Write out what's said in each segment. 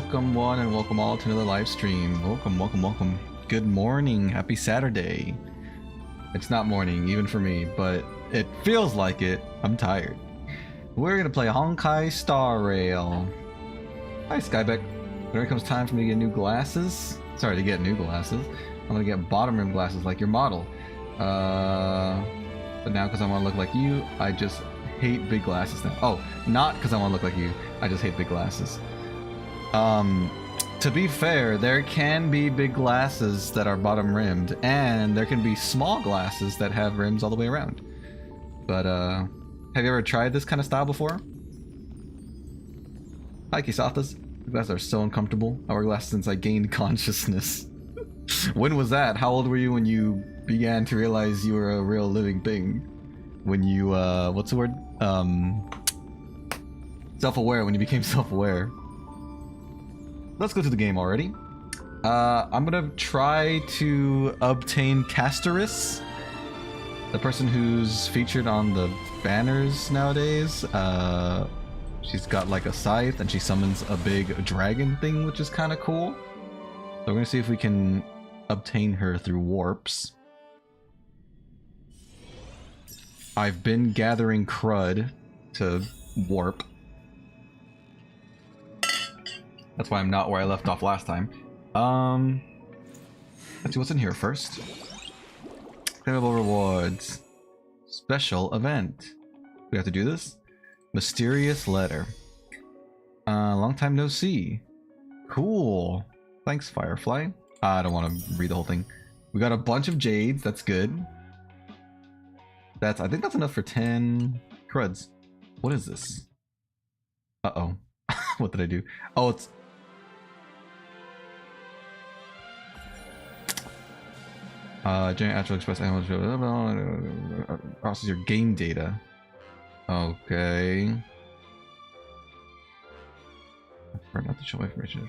Welcome one and welcome all to another live stream. Welcome. Good morning. Happy Saturday. It's not morning, even for me, but it feels like it. I'm tired. We're gonna play Honkai Star Rail. Hi, Skybeck. When it comes time for me to get new glasses, I'm gonna get bottom rim glasses like your model. But now because I want to look like you, I just hate big glasses now. Oh, not because I want to look like you, I just hate big glasses. To be fair, there can be big glasses that are bottom rimmed, and there can be small glasses that have rims all the way around. But have you ever tried this kind of style before? Hi, Kisathas. The glasses are so uncomfortable. I wear glasses since I gained consciousness. When was that? How old were you when you began to realize you were a real living thing? When you, what's the word? Self-aware, when you became self-aware. Let's go to the game already. I'm gonna try to obtain Castorice, the person who's featured on the banners nowadays. She's got like a scythe and she summons a big dragon thing, which is kind of cool. So we're gonna see if we can obtain her through warps. I've been gathering crud to warp. That's why I'm not where I left off last time. Let's see what's in here first. Claimable rewards. Special event. We have to do this? Mysterious letter. Long time no see. Cool. Thanks, Firefly. I don't want to read the whole thing. We got a bunch of jades. That's good. I think that's enough for 10 cruds. What is this? Uh-oh. What did I do? Oh, it's... Giant Actual Express animals process your game data. Okay. I prefer not to show information.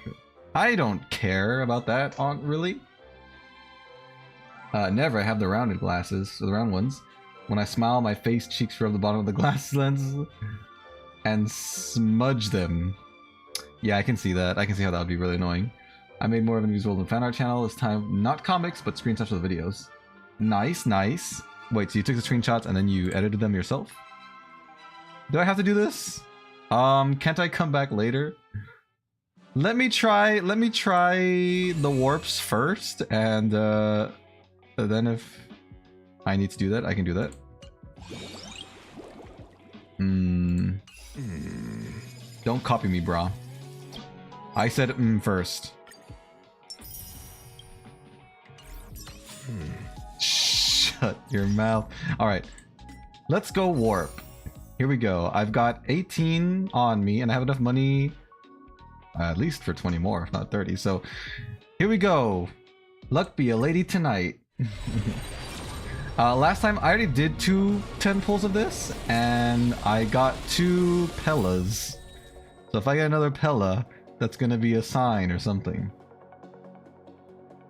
I don't care about that, really. Never. I have the rounded glasses, so the round ones. When I smile, my face cheeks rub the bottom of the glass lens and smudge them. Yeah, I can see that. I can see how that would be really annoying. I made more of an visual than fan art channel this time. Not comics, but screenshots of the videos. Nice, nice. Wait, so you took the screenshots and then you edited them yourself? Do I have to do this? Can't I come back later? Let me try the warps first, and then if I need to do that, I can do that. Don't copy me, brah. I said first. Shut your mouth. Alright. Let's go warp. Here we go. I've got 18 on me, and I have enough money at least for 20 more, if not 30. So, here we go. Luck be a lady tonight. Last time I already did 2 10 pulls of this, and I got 2 Pellas. So if I get another Pella, that's gonna be a sign or something.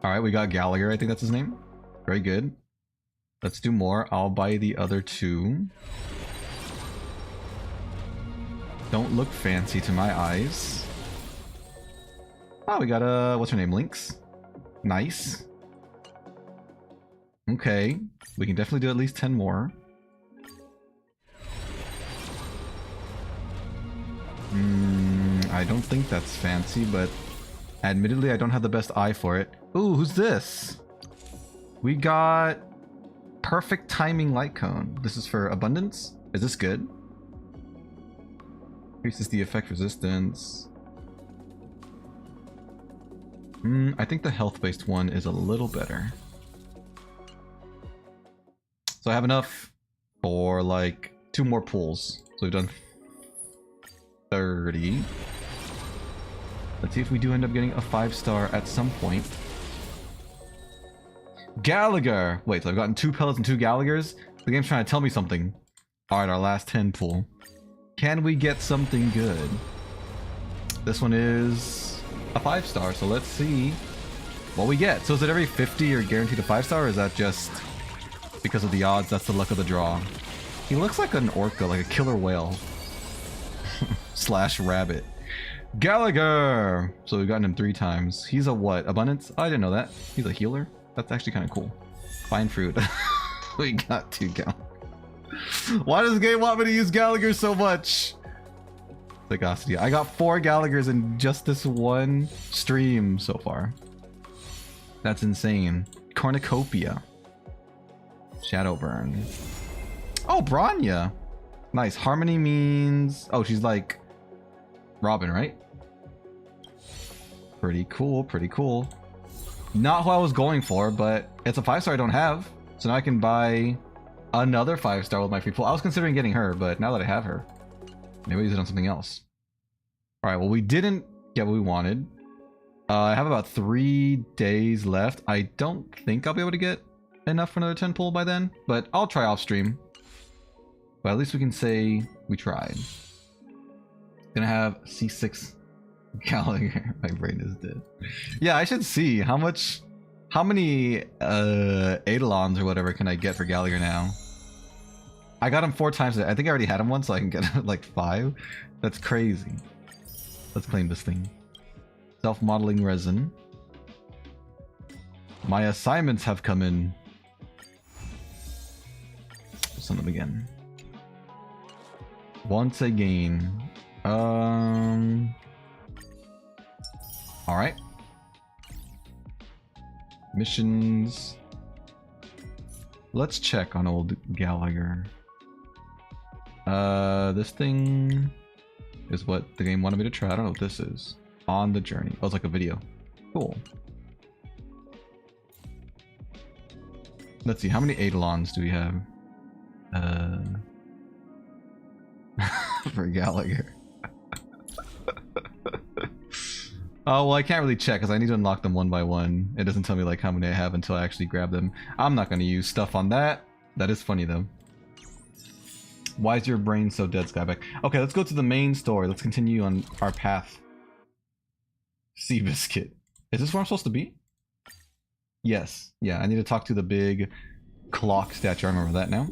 Alright, we got Gallagher, I think that's his name. Very good. Let's do more. I'll buy the other 2. Don't look fancy to my eyes. Oh, we got what's her name? Lynx. Nice. Okay, we can definitely do at least 10 more. I don't think that's fancy, but admittedly I don't have the best eye for it. Ooh, who's this? We got Perfect Timing Light Cone. This is for abundance. Is this good? Increases the effect resistance. I think the health-based one is a little better. So I have enough for like 2 more pulls. So we've done 30. Let's see if we do end up getting a 5-star at some point. Gallagher! Wait, so I've gotten 2 Pellas and 2 Gallaghers? The game's trying to tell me something. Alright, our last 10 pull. Can we get something good? This one is a 5-star, so let's see what we get. So is it every 50 you're guaranteed a 5-star, or is that just because of the odds? That's the luck of the draw. He looks like an orca, like a killer whale. Slash rabbit. Gallagher! So we've gotten him 3 times. He's a what? Abundance? Oh, I didn't know that. He's a healer? That's actually kind of cool. Fine fruit. We got 2 Gallagher. Why does the game want me to use Gallagher so much? Sagacity. I got 4 Gallaghers in just this one stream so far. That's insane. Cornucopia. Shadowburn. Oh, Bronya. Nice. Harmony means... Oh, she's like Robin, right? Pretty cool, pretty cool. Not who I was going for, but it's a 5-star I don't have. So now I can buy another 5-star with my free pull. I was considering getting her, but now that I have her, maybe I'll use it on something else. Alright, well, we didn't get what we wanted. I have about 3 days left. I don't think I'll be able to get enough for another 10 pull by then, but I'll try off stream. But at least we can say we tried. Gonna have C6 Gallagher. My brain is dead. Yeah, I should see how many Eidolons or whatever can I get for Gallagher now. I got him 4 times. I think I already had him once, so I can get like 5. That's crazy. Let's claim this thing. Self-modeling resin. My assignments have come in. Send them again. Once again. Alright. Missions. Let's check on old Gallagher. This thing is what the game wanted me to try. I don't know what this is. On the journey. Oh, it's like a video. Cool. Let's see. How many Eidolons do we have? For Gallagher. Oh, well, I can't really check because I need to unlock them one by one. It doesn't tell me like how many I have until I actually grab them. I'm not going to use stuff on that. That is funny though. Why is your brain so dead, Skyback? Okay, let's go to the main story. Let's continue on our path. Seabiscuit. Is this where I'm supposed to be? Yes. Yeah, I need to talk to the big clock statue. I remember that now.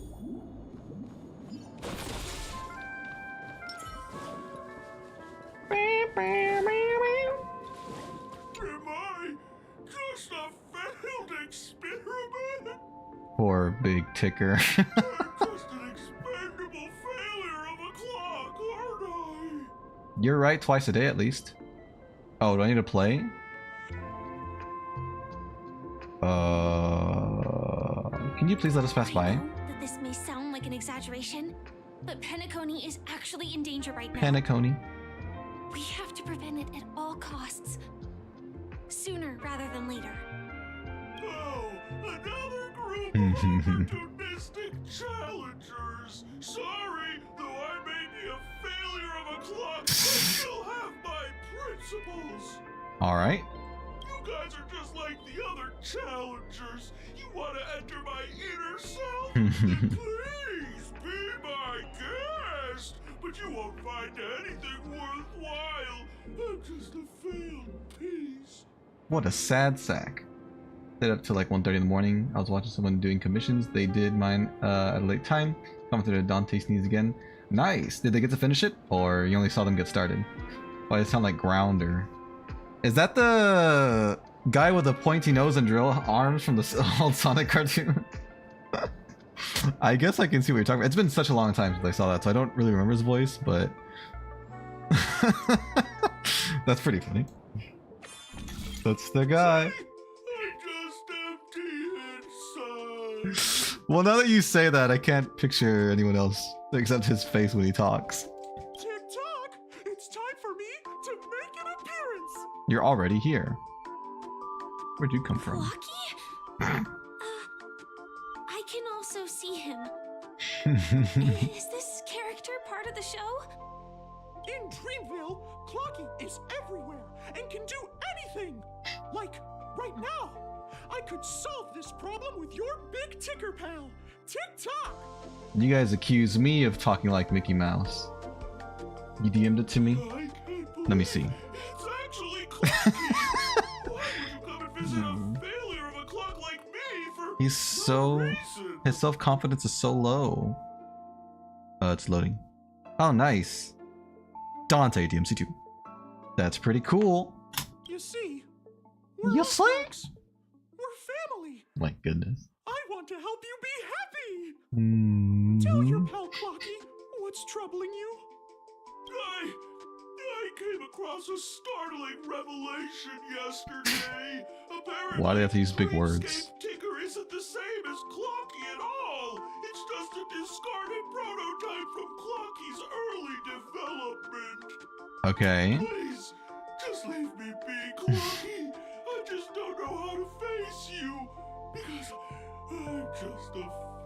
Am I just a failed experiment? Poor big ticker. I'm just an expendable failure of a clock, aren't I? You're right, twice a day at least. Oh, do I need to play? Can you please let us pass by? I know that this may sound like an exaggeration, but Penacony is actually in danger right now. Penacony. We have to prevent it at all costs. Sooner rather than later. Oh, another group of opportunistic challengers. Sorry, though I may be a failure of a clock, I still have my principles. Alright. You guys are just like the other challengers. You want to enter my inner self? Then please be my guest. But you won't find anything worthwhile. I'm just a failed piece. What a sad sack. Stayed up till like 1:30 in the morning. I was watching someone doing commissions. They did mine at a late time. Commented at Dante sneeze again. Nice. Did they get to finish it? Or you only saw them get started? Why does it sound like Grounder? Is that the guy with the pointy nose and drill arms from the old Sonic cartoon? I guess I can see what you're talking about. It's been such a long time since I saw that, so I don't really remember his voice, but... That's pretty funny. That's the guy. I'm just empty inside. Well, now that you say that, I can't picture anyone else except his face when he talks. Tick-tock! It's time for me to make an appearance! You're already here. Where'd you come from? Lucky? I can also see him. Is this character part of the show? In Dreamville, Clocky is everywhere and can do anything! Like, right now! I could solve this problem with your big ticker pal, Tick-tock! You guys accuse me of talking like Mickey Mouse. You DM'd it to me? Let me see. It's actually Clocky! Why would you come and visit a failure of a clock like me for He's so... no reason? His self-confidence is so low. It's loading. Oh, nice. Dante, DMC2. That's pretty cool. You see, we're You all see? folks. We're family. My goodness. I want to help you be happy. Mm-hmm. Tell your pal Clocky what's troubling you. I came across a startling revelation yesterday. Apparently, Why do they have to use big Dreamscape words? Tinker isn't the same as Clocky at all. It's just a discarded prototype from Clocky's early development. Okay. Please, just leave me be, Clocky. I just don't know how to face you because I'm just a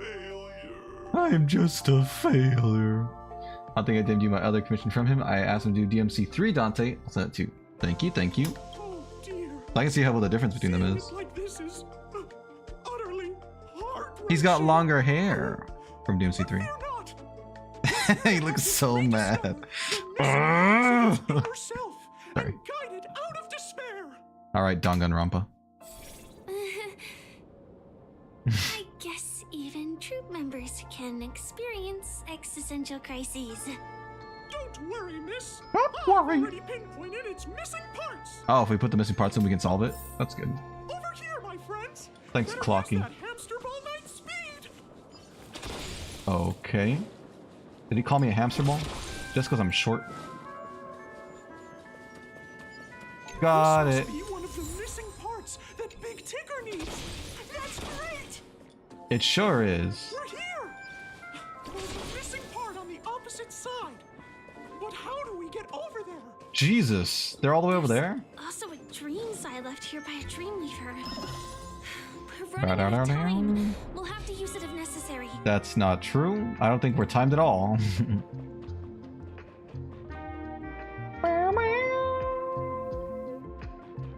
failure. I'm just a failure. I think I didn't do my other commission from him. I asked him to do DMC3 Dante. I'll send it to. Thank you, thank you. Oh dear. I can see how well the difference between them is. Like this is utterly heart-wrenching. He's got longer hair from Fear DMC3. not. He looks so mad. Yourself Sorry. and guided out of despair. Alright, Danganronpa. I guess even troop members can experience existential crises. Don't worry, miss. Don't I've worry. already pinpointed its missing parts. Oh, if we put the missing parts in, we can solve it? That's good. Over here, my friends. Thanks, Better Clocky. use that hamster ball night speed. Okay. Did he call me a hamster ball? Just because I'm short? Got This it. must be one of the missing parts that Big Tinker needs. That's great. It sure is. We're here. There's a missing part on the opposite side. But how do we get over there? Jesus. They're all the way over there? Also a dream side left here by a Dreamweaver. We're running out of time. We'll have to use it if necessary. That's not true. I don't think we're timed at all.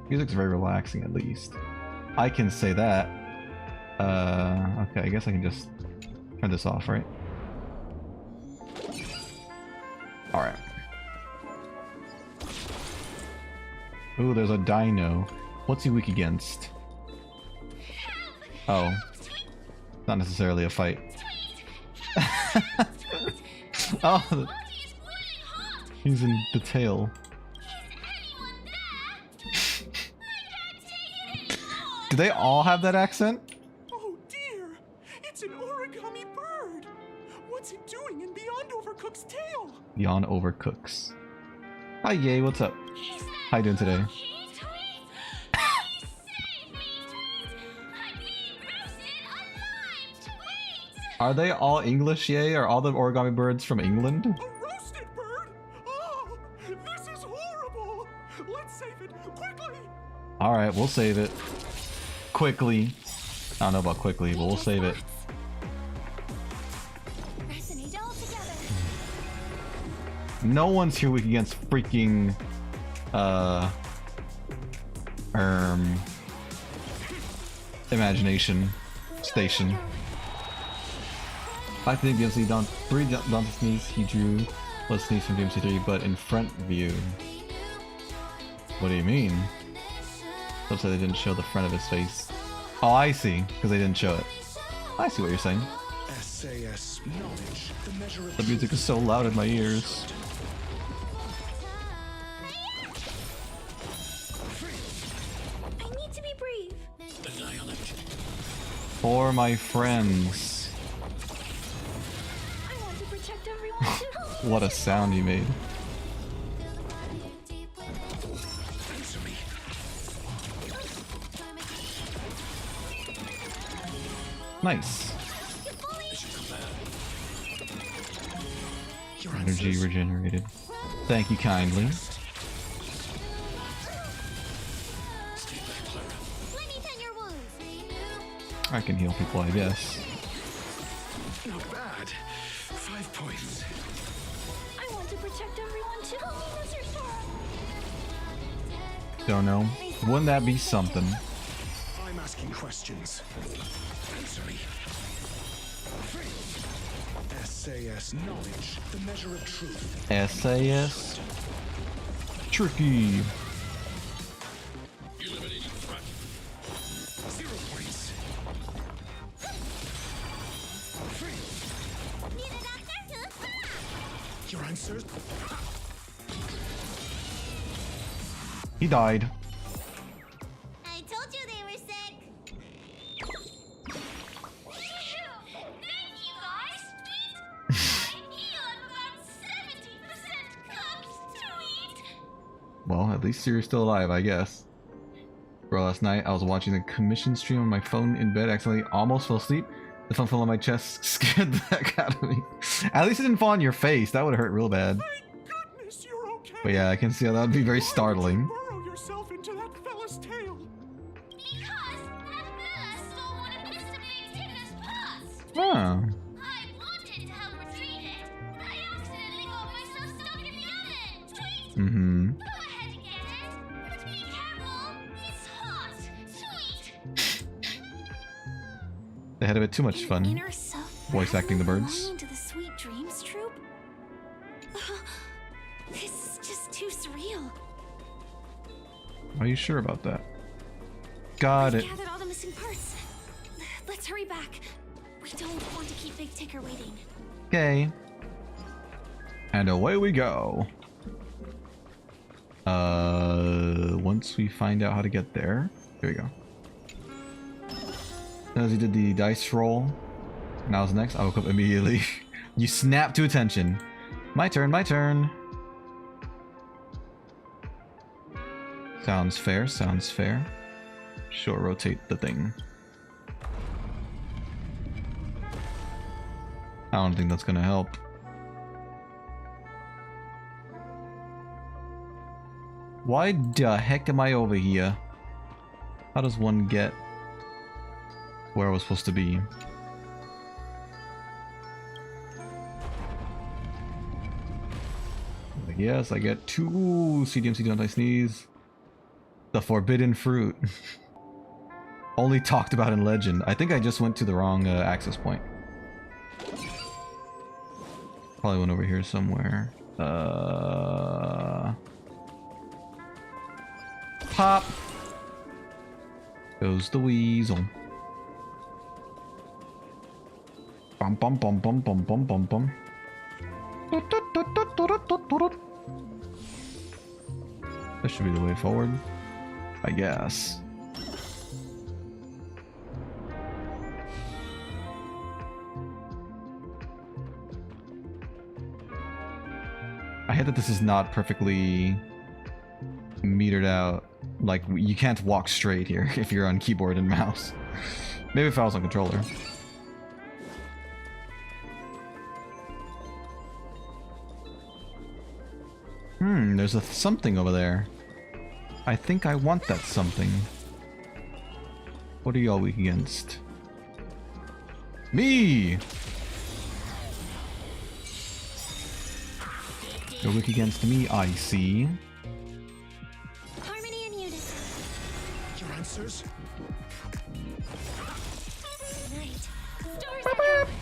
Music's very relaxing, at least. I can say that. Okay, I guess I can just turn this off, right? Alright. Ooh, there's a dino. What's he weak against? Oh. Not necessarily a fight. Oh, he's in the tail. Do they all have that accent? Oh dear. It's an origami bird. What's it doing in Beyond Overcooked's tail? Beyond Overcooks. Hi, Yay, what's up? How you doing today? Are they all English, Yay? Are all the origami birds from England? A roasted bird? Oh, this is horrible. Let's save it quickly. Alright, we'll save it. Quickly. I don't know about quickly, but we'll save it. Resonate all together. No one's here weak against freaking Imagination Station. I think DMC Don 3 Dante sneeze he drew was sneeze from DMC 3, but in front view. What do you mean? Looks like they didn't show the front of his face. Oh, I see, because they didn't show it. I see what you're saying. SAS knowledge, the measure of The music is so loud in my ears. I need to be brave. For my friends. I want to protect everyone too. What a sound you made. Nice. Energy regenerated. Thank you kindly. Let me tend your wounds. I can heal people, I guess. not bad. 5 points. I want to protect everyone too. Don't know. Wouldn't that be something? I'm asking questions. Answer me. SAS knowledge, the measure of truth. SAS? Tricky. 0 points. Need a doctor? Your answers? He died. I told you they were sick. Thank you guys. I heal about 70% cooked to eat. Well, at least you're still alive, I guess. Bro, last night I was watching the commission stream on my phone in bed, accidentally almost fell asleep. The phone fell on my chest, scared the heck out of me. At least it didn't fall on your face. That would hurt real bad. Thank goodness you're okay. But yeah, I can see how that would be very startling. Burrow yourself into that fella's tail. Because that fella stole one of Mr. Big Tigger's pots. Oh. I wanted to help retrieve it, but I accidentally got myself stuck in the oven. Sweet. Mm-hmm. Go ahead and get it. But be careful. It's hot. Sweet. They had a bit too much fun. Inner self Voice acting the birds. belonging to the Sweet Dreams troupe? This is just too surreal. Are you sure about that? Got it. Gathered all the missing parts. Let's hurry back. We don't want to keep Big Ticker waiting. Okay. And away we go. Once we find out how to get there. Here we go. As he did the dice roll. Now what's next? I woke up immediately. You snap to attention. My turn, my turn. Sounds fair, sounds fair. Sure, rotate the thing. I don't think that's gonna help. Why the heck am I over here? How does one get where I was supposed to be? Yes, I get 2 CDMC don't I sneeze. The forbidden fruit. Only talked about in legend. I think I just went to the wrong access point. Probably went over here somewhere. Pop! Goes the weasel. Bum bum bum bum bum bum bum bum. This should be the way forward, I guess. I hate that this is not perfectly metered out. Like, you can't walk straight here if you're on keyboard and mouse. Maybe if I was on controller. There's a something over there. I think I want that something. What are y'all weak against? Me! You're weak against me, I see. Harmony and unison. Your answers? Right. Stars are coming.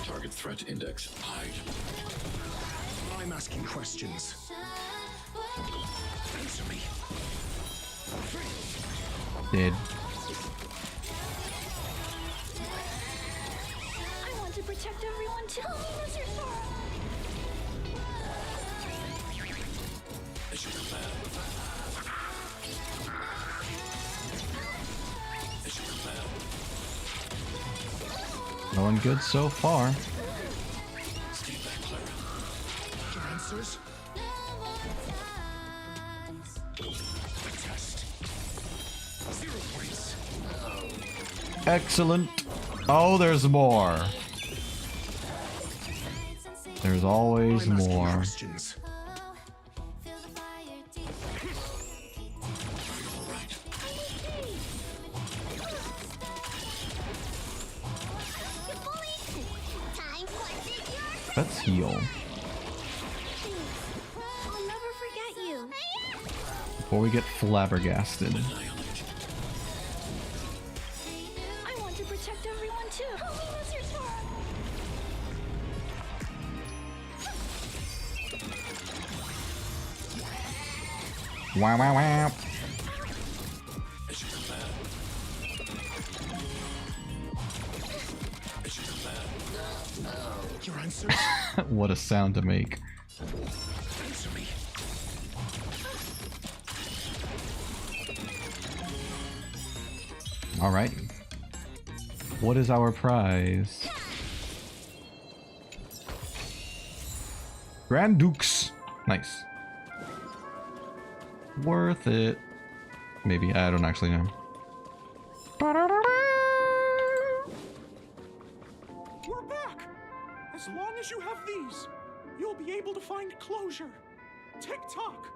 Target threat index hide. I'm asking questions. Answer me. Dead. I want to protect everyone too. Going good so far. Your answers? Test. 0 points. Excellent. Oh, there's more. There's always I'm asking more. questions. Let's heal. I'll never forget you. Before we get flabbergasted. I want to protect everyone too. Wow, wow, wow. your answers? What a sound to make. Answer me. Alright. What is our prize? Grand Dukes. Nice. Worth it. Maybe. I don't actually know. We're back! As long as you have these, you'll be able to find closure. Tick-tock!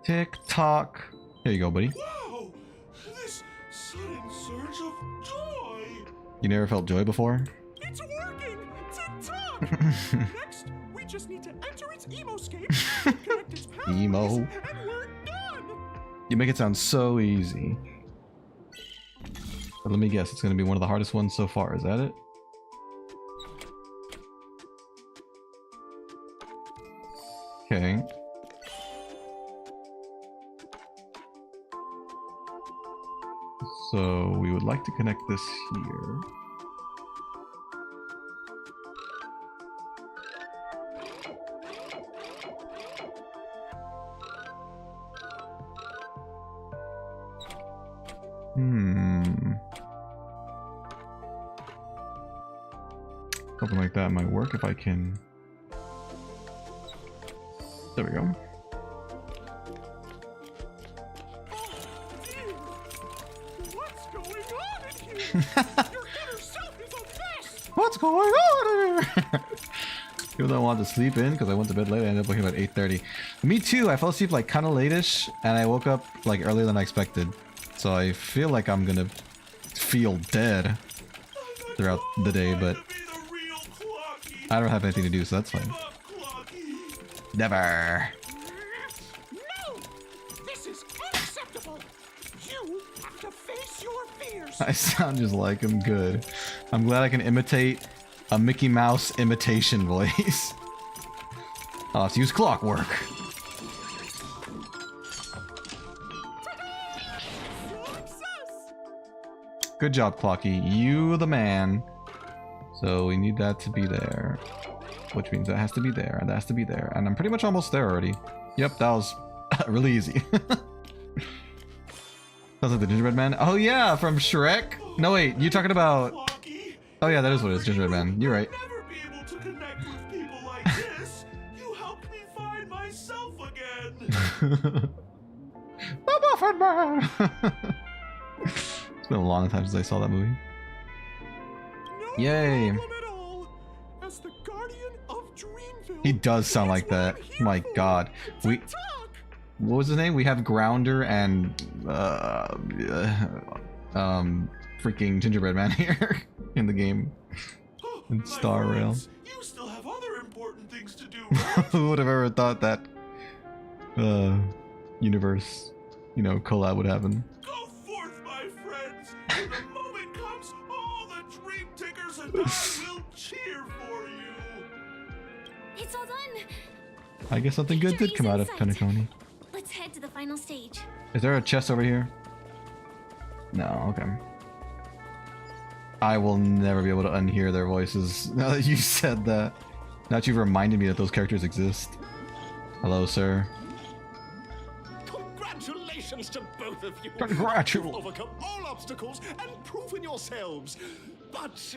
Tick-tock. Here you go, buddy. Wow! This sudden surge of joy! You never felt joy before? It's working! Tick-tock! Next, we just need to enter its emo-scape, connect its pathways, Emo. and we're done! You make it sound so easy. But let me guess, it's going to be one of the hardest ones so far. Is that it? Okay. So we would like to connect this here. Something like that might work if I can. There we go. What's going on in here? Your inner self is a mess! What's going on here? Even though I wanted to sleep in because I went to bed late, I ended up waking up at 8:30. Me too. I fell asleep like kind of late-ish, and I woke up like earlier than I expected. So I feel like I'm gonna feel dead throughout the day, but I don't have anything to do, so that's fine. Never. No! This is unacceptable! You have to face your fears! I sound just like him. Good. I'm glad I can imitate a Mickey Mouse imitation voice. I'll have to use clockwork. Good job, Clocky. You the man. So we need that to be there. Which means that has to be there, and that has to be there. And I'm pretty much almost there already. Yep, that was really easy. Sounds like the gingerbread man. Oh yeah, from Shrek. No wait, you talking about? Oh yeah, that is what it is, gingerbread man. You're right. I'll never be able to connect with people like this. You helped me find myself again. The Muffin Man. It's been a long time since I saw that movie. No Yay. problem at all. As the guardian of Dreamville, He does sound like that's that. what I'm here My for. God. We. Tick-tock! What was his name? We have Grounder and freaking gingerbread man here in the game. In My Star Rail. friends, you still have other important things to do, right? Who would have ever thought that universe, you know, collab would happen? Go forth, my friends. When the moment comes, all the dream takers and I will cheer for you. It's all done. I guess something good did come out of Penacony. Let's head to the final stage. Is there a chest over here? No, okay. I will never be able to unhear their voices now that you said that. Now that you've reminded me that those characters exist. Hello, sir. Congratulations to both of you. Congratulations. You've overcome all obstacles and proven yourselves. But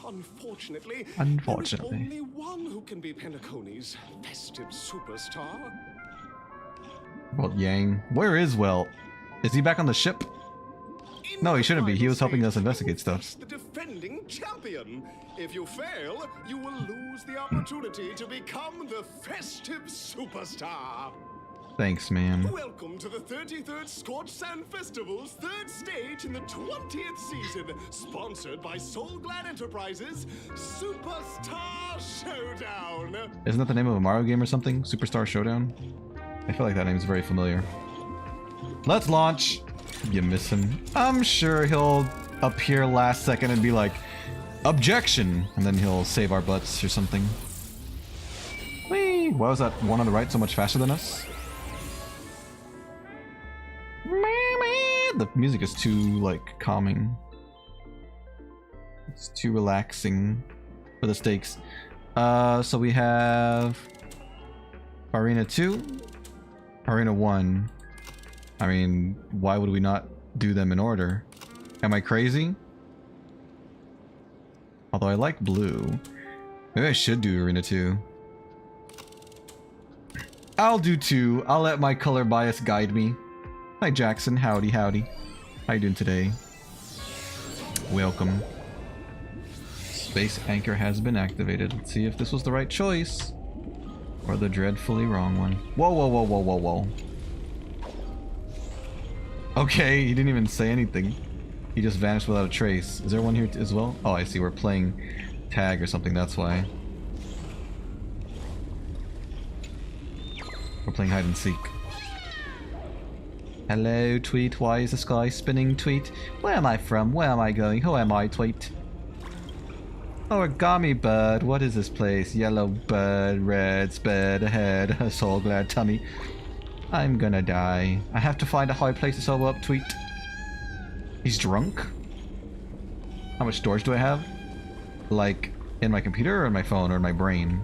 unfortunately, there is only one who can be Penacony's festive superstar. Well, Yang. Where is Well? Is he back on the ship? No, he shouldn't be. He was helping us investigate stuff. The defending champion. If you fail, you will lose the opportunity to become the festive superstar. Thanks, man. Welcome to the 33rd Scorched Sand Festival's third stage in the 20th season, sponsored by Soul Glad Enterprises Superstar Showdown. Isn't that the name of a Mario game or something? Superstar Showdown? I feel like that name is very familiar. Let's launch. You miss him. I'm sure he'll appear last second and be like, objection! And then he'll save our butts or something. Whee! Why was that one on the right so much faster than us? The music is too, like, calming. It's too relaxing. for the stakes. So we have Arena 2, Arena 1. I mean, why would we not do them in order? Am I crazy? Although I like blue. Maybe I should do Arena 2. I'll do 2. I'll let my color bias guide me. Hi Jackson, howdy howdy. How you doing today? Welcome. Space anchor has been activated. Let's see if this was the right choice. Or the dreadfully wrong one. Whoa, whoa, whoa, whoa, whoa, whoa. Okay, he didn't even say anything. He just vanished without a trace. Is there one here as well? Oh, I see. We're playing tag or something. That's why. We're playing hide and seek. Hello, Tweet. Why is the sky spinning, Tweet? Where am I from? Where am I going? Who am I, Tweet? Origami bird. What is this place? Yellow bird, red sped ahead. A soul glad tummy. I'm gonna die. I have to find a high place to solo up, Tweet. He's drunk? How much storage do I have? Like, in my computer or in my phone or in my brain?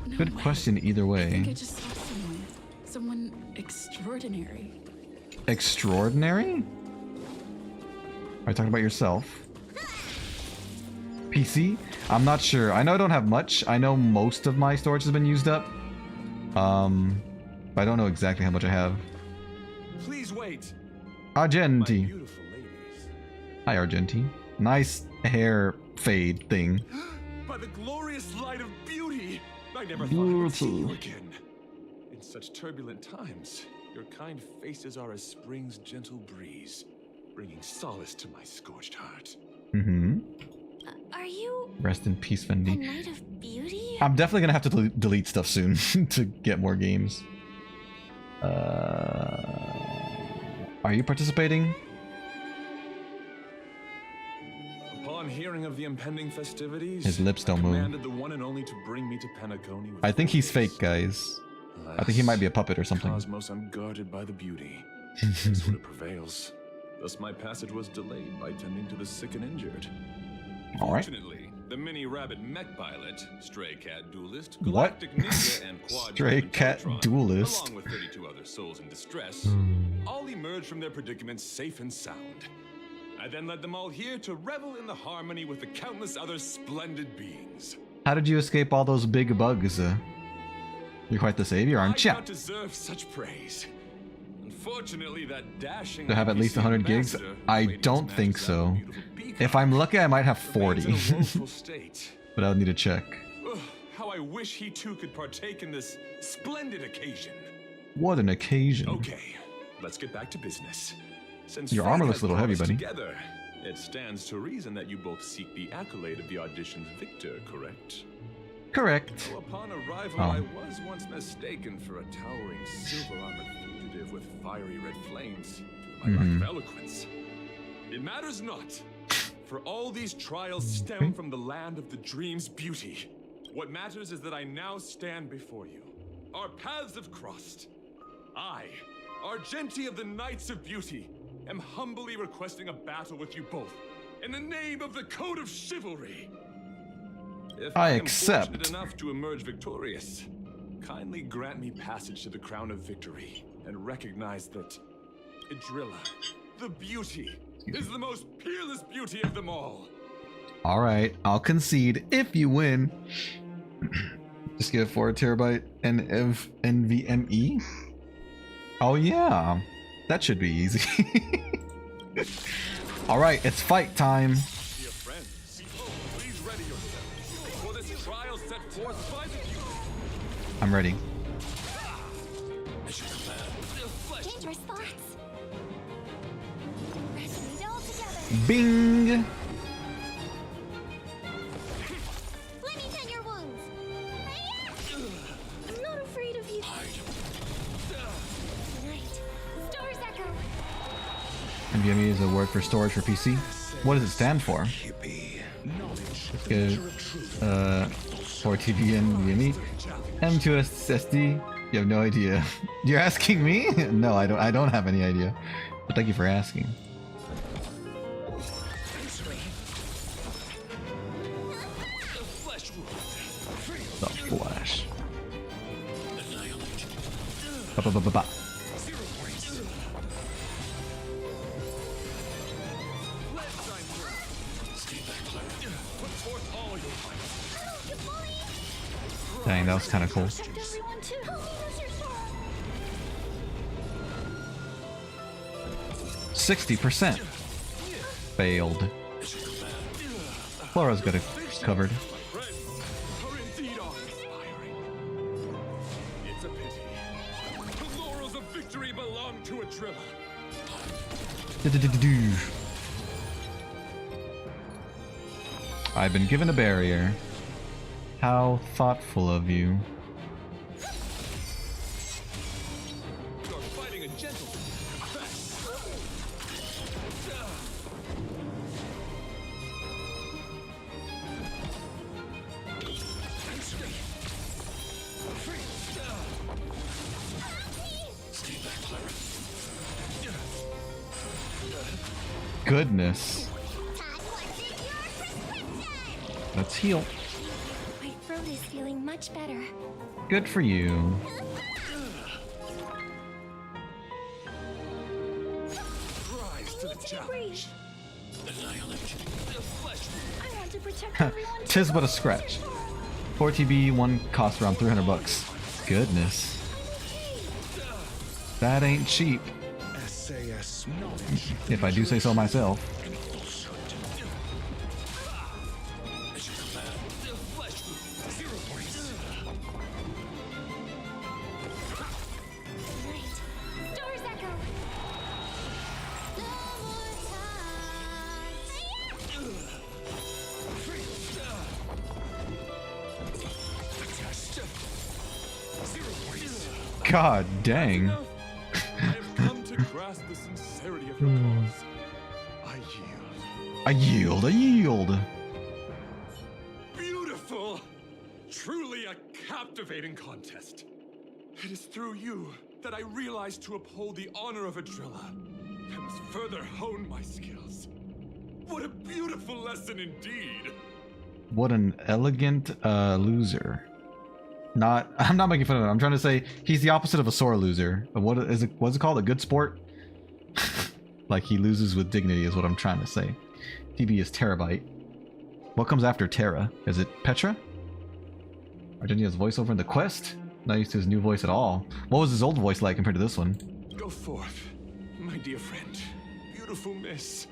No Good way. question either I think I way. just saw someone. Someone extraordinary. Extraordinary? Are you talking about yourself? PC? I'm not sure. I know I don't have much. I know most of my storage has been used up. But I don't know exactly how much I have. Please wait. Argenti. Beautiful ladies. Hi, Argenti. Nice hair fade thing. By the glorious light of beauty, I never thought I would see you again. In such turbulent times, your kind faces are as spring's gentle breeze, bringing solace to my scorched heart. Mm-hmm. Are you Rest in peace, a Fendi. knight of beauty? I'm definitely gonna have to delete stuff soon to get more games. Are you participating? Upon hearing of the impending festivities, His lips don't I move. commanded the one and only to bring me to Penacony with I think he's force. fake, guys. I think he might be a puppet or something. Cosmos unguarded by the beauty. That's what it prevails. Thus my passage was delayed by tending to the sick and injured. All right. Fortunately, the mini rabbit mech pilot, stray cat duelist, What? galactic ninja, and quad Stray demon cat Voltron, duelist? along with 32 other souls in distress, all emerged from their predicaments safe and sound. I then led them all here to revel in the harmony with the countless other splendid beings. How did you escape all those big bugs? You're quite the savior, I aren't do you? not deserve such praise. Unfortunately, that dashing Do I have at least 100 gigs? ambassador I radiates don't matches think that so. of a beautiful peacock. If I'm lucky, I might have Remains 40. in a woeful state. But I would need to check. Ugh, how I wish he too could partake in this splendid occasion. What an occasion. Okay, let's get back to business. Since Your fate armor looks has a little heavy, brought us buddy. Together, it stands to reason that you both seek the accolade of the audition's victor, correct? Correct. Though upon arrival, Oh. I was once mistaken for a towering silver-armored fugitive with fiery red flames due to my lack of eloquence. It matters not, for all these trials stem from the land of the dream's beauty. What matters is that I now stand before you. Our paths have crossed. I, Argenti of the Knights of Beauty, am humbly requesting a battle with you both in the name of the Code of Chivalry. If I am accept. fortunate enough to emerge victorious, kindly grant me passage to the crown of victory and recognize that Idrilla, the beauty, is the most peerless beauty of them all. Alright, I'll concede if you win. Just get a 4 terabyte NVMe? Oh yeah, that should be easy. Alright, it's fight time. Dear friends, please ready yourselves for this trial set forth by the beauty. I'm ready. Dangerous thoughts. Resonate all together. Bing! Let me tend your wounds. I'm not afraid of you. Tonight, stars echo. NVMe is a word for storage for PC. What does it stand for? Let's go. 4 TB NVMe. M2 SSD. You have no idea. You're asking me? No, I don't have any idea. But thank you for asking. Ba, ba, ba, ba, ba. Dang, that was kind of cool. Protect everyone too. Use your sword. 60%. Failed. Flora's got it covered. Are indeed awe-inspiring. It's a pity. The laurels of victory belong to a driller. Do-do-do-do-do. I've been given a barrier. How thoughtful of you. You're fighting a gentleman. Goodness. Let's heal. My throat is feeling much better. Good for you. Rise to the challenge. Annihilate the flesh. I want to protect everyone too. Tis but a scratch. 4 TB, one cost around 300 bucks. Goodness. That ain't cheap. SAS If I do say so myself. Right. Stars echo. God dang. I have come to grasp the sincerity of your cause. I yield. I yield, I yield. Beautiful! Truly a captivating contest. It is through you that I realized to uphold the honor of a driller. I must further hone my skills. What a beautiful lesson indeed! What an elegant loser. I'm not making fun of him. I'm trying to say he's the opposite of a sore loser. What is it? What's it called? A good sport? Like he loses with dignity is what I'm trying to say. TB is Terabyte. What comes after Terra? Is it Petra? Argenia's voiceover in the quest? Not used to his new voice at all. What was his old voice like compared to this one? Go forth, my dear friend. Beautiful miss.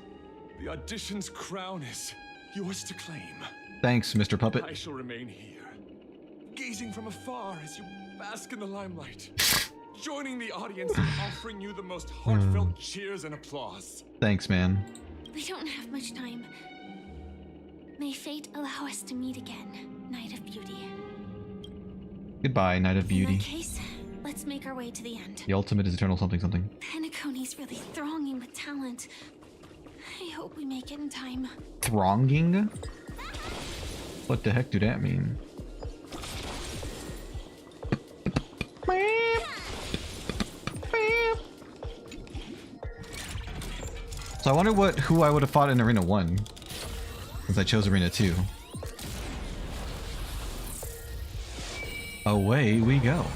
The audition's crown is yours to claim. Thanks, Mr. Puppet. I shall remain here, gazing from afar as you bask in the limelight, joining the audience and offering you the most heartfelt cheers and applause. Thanks, man. We don't have much time. May fate allow us to meet again, Night of Beauty. Goodbye, Night of In Beauty. that case, let's make our way to the end. The ultimate is eternal something something. Penacony's really thronging with talent. I hope we make it in time. Thronging? What the heck do that mean? So I wonder who I would have fought in Arena 1, since I chose Arena 2. Away we go.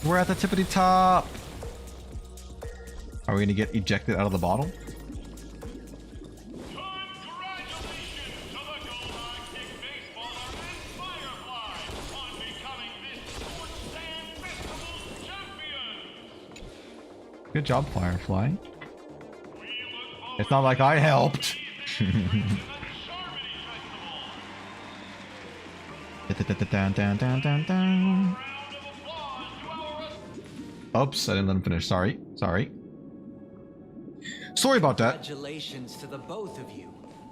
We're at the tippity top. Are we gonna get ejected out of the bottle? Good job, Firefly. It's not like I helped. Oops, I didn't let him finish. Sorry. Sorry about that. Congratulations to the both of you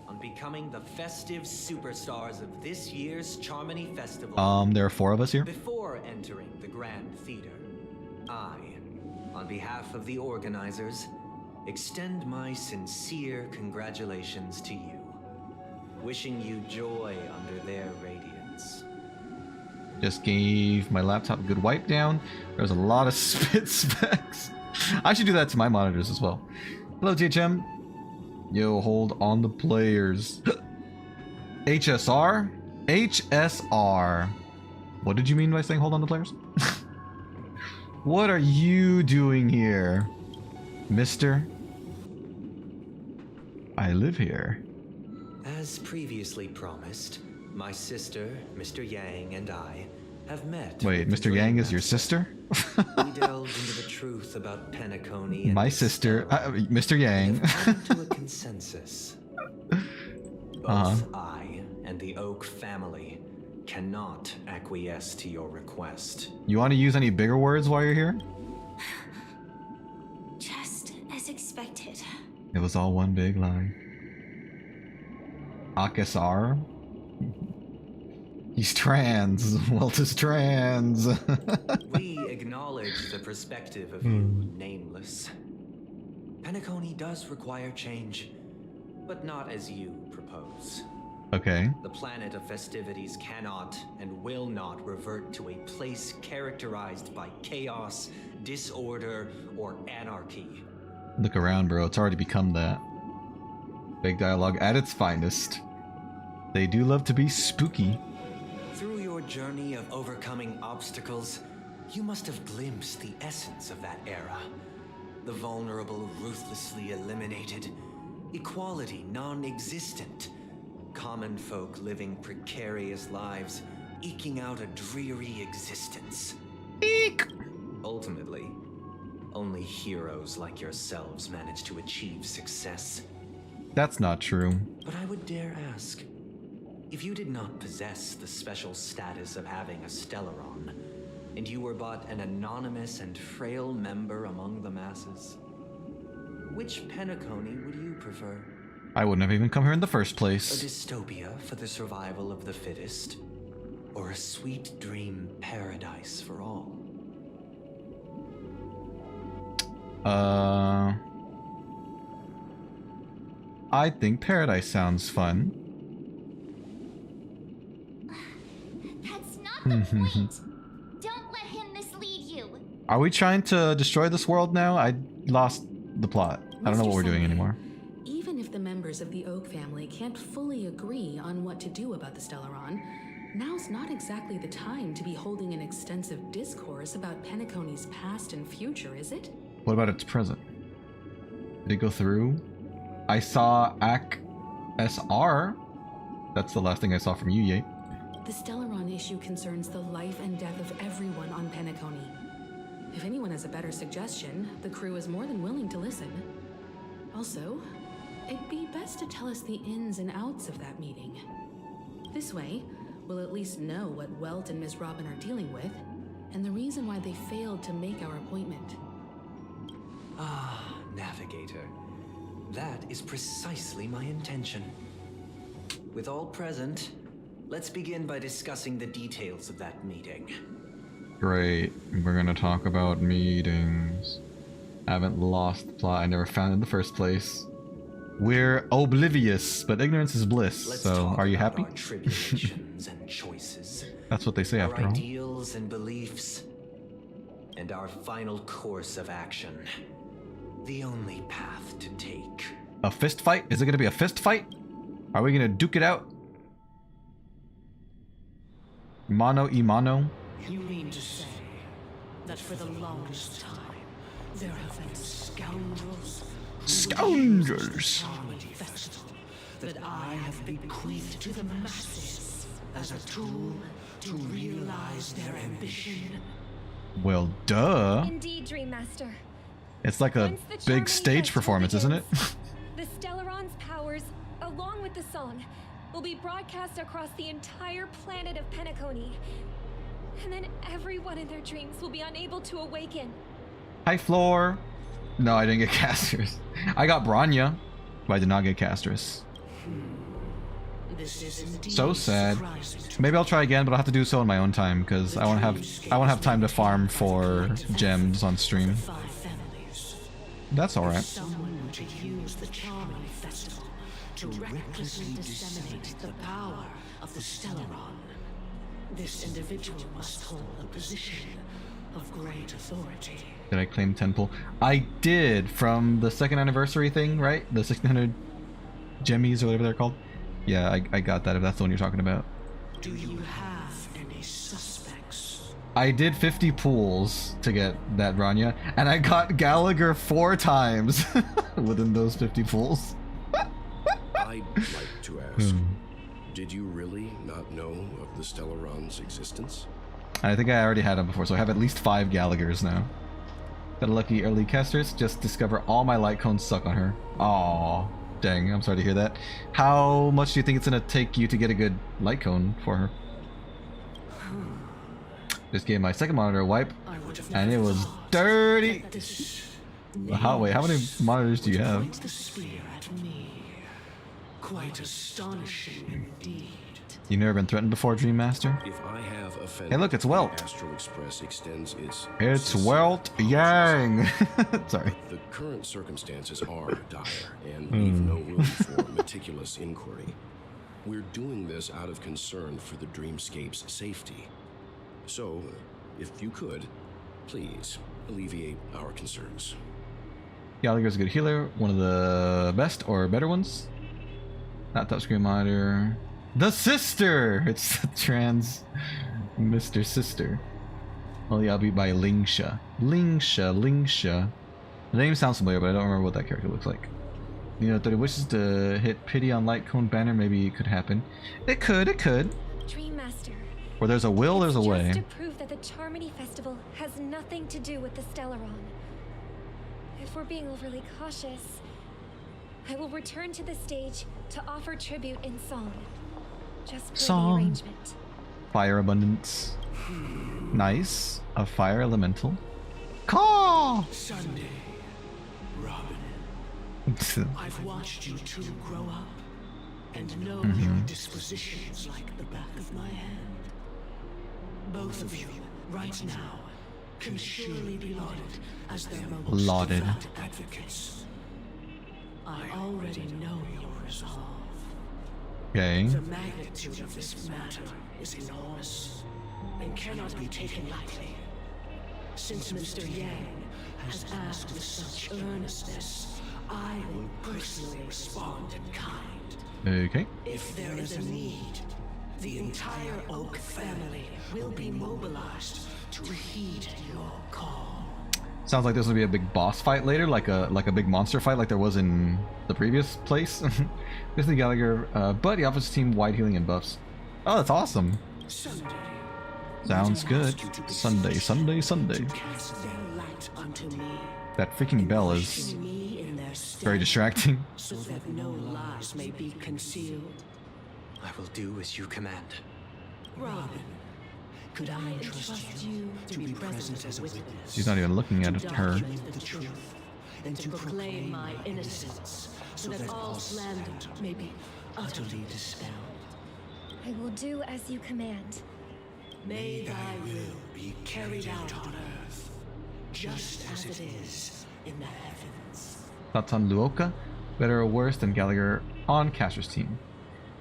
on becoming the festive superstars of this year's Charmony Festival. There are 4 of us here. Before entering the Grand Theater, I, on behalf of the organizers, extend my sincere congratulations to you, wishing you joy under their radiance. Just gave my laptop a good wipe down. There's a lot of spit specks. I should do that to my monitors as well. Hello, THM. Yo, hold on the players. HSR? HSR. What did you mean by saying hold on to players? What are you doing here, mister? I live here. As previously promised, my sister, Mr. Yang, and I have met. Wait, with the Mr. Yang Dream is your Master. sister? We delved into the truth about Penacony and My the sister, Stellar, Mr. Yang. and have come to a consensus. Both I and the Oak family cannot acquiesce to your request. You want to use any bigger words while you're here? Just as expected. It was all one big lie. Akasar? He's trans. Walt is trans. We acknowledge the perspective of you, Nameless. Penacony does require change, but not as you propose. Okay. The planet of festivities cannot and will not revert to a place characterized by chaos, disorder, or anarchy. Look around, bro. It's already become that. Big dialogue at its finest. They do love to be spooky. Through your journey of overcoming obstacles, you must have glimpsed the essence of that era. The vulnerable ruthlessly eliminated, equality non-existent, common folk living precarious lives, eking out a dreary existence. Eek! Ultimately, only heroes like yourselves manage to achieve success. That's not true. But I would dare ask, if you did not possess the special status of having a Stellaron, and you were but an anonymous and frail member among the masses, which Penacony would you prefer? I wouldn't have even come here in the first A place. dystopia for the survival of the fittest, or a sweet dream paradise for all? I think paradise sounds fun. That's not the point. Don't let him mislead you. Are we trying to destroy this world now? I lost the plot. I don't know what we're doing anymore. Even if the members of the Oak family can't fully agree on what to do about the Stellaron, now's not exactly the time to be holding an extensive discourse about Penacony's past and future, is it? What about its present? Did it go through? I saw SR. That's the last thing I saw from you, Yate. The Stellaron issue concerns the life and death of everyone on Penacony. If anyone has a better suggestion, the crew is more than willing to listen. Also, it'd be best to tell us the ins and outs of that meeting. This way, we'll at least know what Welt and Ms. Robin are dealing with, and the reason why they failed to make our appointment. Ah, Navigator. That is precisely my intention. With all present, let's begin by discussing the details of that meeting. Great. We're gonna talk about meetings. I haven't lost the plot. I never found it in the first place. We're oblivious, but ignorance is bliss. Let's So, talk are you about happy? Our tribulations and choices. That's what they say Our after all. ideals and beliefs, and our final course of action. The only path to take. A fist fight? Is it gonna be a fist fight? Are we gonna duke it out? Mano y mano? You mean to say that for the longest time there have been scoundrels? Scoundrels! Harmony Festival that I have bequeathed to the masses as a tool to realize their ambition? Well, duh. Indeed, Dream Master. It's like a Once the big Charming stage Festival performance, isn't it? begins, the Stellaron's powers, along with the song, will be broadcast across the entire planet of Penacony. And then everyone in their dreams will be unable to awaken. Hi, Floor. No, I didn't get Castorice. I got Branya, but I did not get Castorice. This is indeed So sad. surprising to Maybe I'll try again, but I'll have to do so in my own time because I won't have time to farm for gems on stream. 5 families. That's all right. Someone to use the Charming Festival to recklessly disseminate the power of the Stellaron. This individual must hold a position of great authority. Did I claim Temple? I did from the second anniversary thing, right? The 1600 gemmies or whatever they're called. Yeah, I got that if that's the one you're talking about. Do you have any suspects? I did 50 pulls to get that Rania, and I got Gallagher 4 times within those 50 pulls. I'd like to ask, did you really not know of the Stellaron's existence? I think I already had him before, so I have at least 5 Gallaghers now. Got a lucky early Castorice, just discover all my light cones suck on her. Aww. Dang, I'm sorry to hear that. How much do you think it's gonna take you to get a good light cone for her? Just gave my second monitor a wipe, and it was dirty. Wait, how many monitors do you have? Quite astonishing indeed. You've never been threatened before, Dream Master? If I have offended, Hey, look, it's Welt. Astral Express extends It's Welt Yang. Sorry. The current circumstances are dire and leave no room for meticulous inquiry. We're doing this out of concern for the Dreamscape's safety. So, if you could, please alleviate our concerns. Gallagher's a good healer, one of the best or better ones. Not touchscreen monitor. The sister! It's the trans Mr. Sister. Only I'll be by Lingsha. Lingsha. The name sounds familiar, but I don't remember what that character looks like. You know, 30 wishes to hit pity on light cone banner. Maybe it could happen. It could. Dream Master. Where there's a will, there's a way. Just to prove that the Charmony Festival has nothing to do with the Stellaron. If we're being overly cautious, I will return to the stage to offer tribute in song. Just per the arrangement. Fire abundance. Nice. A fire elemental. Call! Sunday, Robin. I've watched you two grow up and know your dispositions like the back of my hand. Both of you, right now, can surely be lauded as their most devout advocates. I already know your resolve. Okay. The magnitude of this matter is enormous and cannot be taken lightly. Since Mr. Yang has asked with such earnestness, I will personally respond in kind. Okay. If there is a need, the entire Oak family will be mobilized to heed your call. Sounds like there's gonna be a big boss fight later, like a big monster fight, like there was in the previous place. This is the Gallagher, but the opposite team wide healing and buffs. Oh, that's awesome. Sunday, sounds good. Sunday. That freaking bell is very distracting. So that no lies may be concealed. I will do as you command. Robin, could I entrust you to be present as a witness? She's not even looking at her. The truth, and to proclaim my innocence, so that all slander may be utterly dispelled. I will do as you command. May thy will be carried out on earth, just as it is in the heavens. Thoughts on Luoka? Better or worse than Gallagher on Castor's team?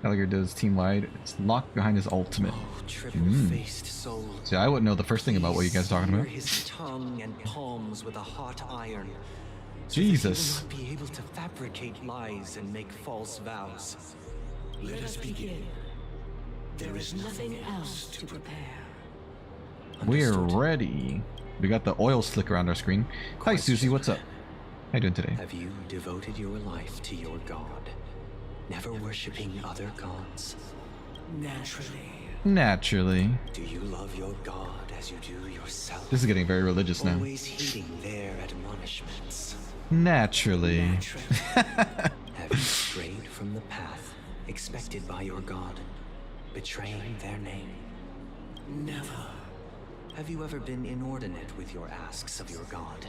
Gallagher does team-wide. It's locked behind his ultimate. Oh, triple-faced soul. See, I wouldn't know the first thing about what you guys are talking about. His tongue and palms with a hot iron. Jesus. He will not be able to fabricate lies and make false vows. Let us begin. There is nothing else to prepare. We're ready. We got the oil slick around our screen. Hi, Susie. What's up? How you doing today? Have you devoted your life to your god? Never worshipping other gods? Naturally. Do you love your god as you do yourself? This is getting very religious now. Always heeding their admonishments. Naturally. Have you strayed from the path expected by your god, betraying their name? Never. Have you ever been inordinate with your asks of your god,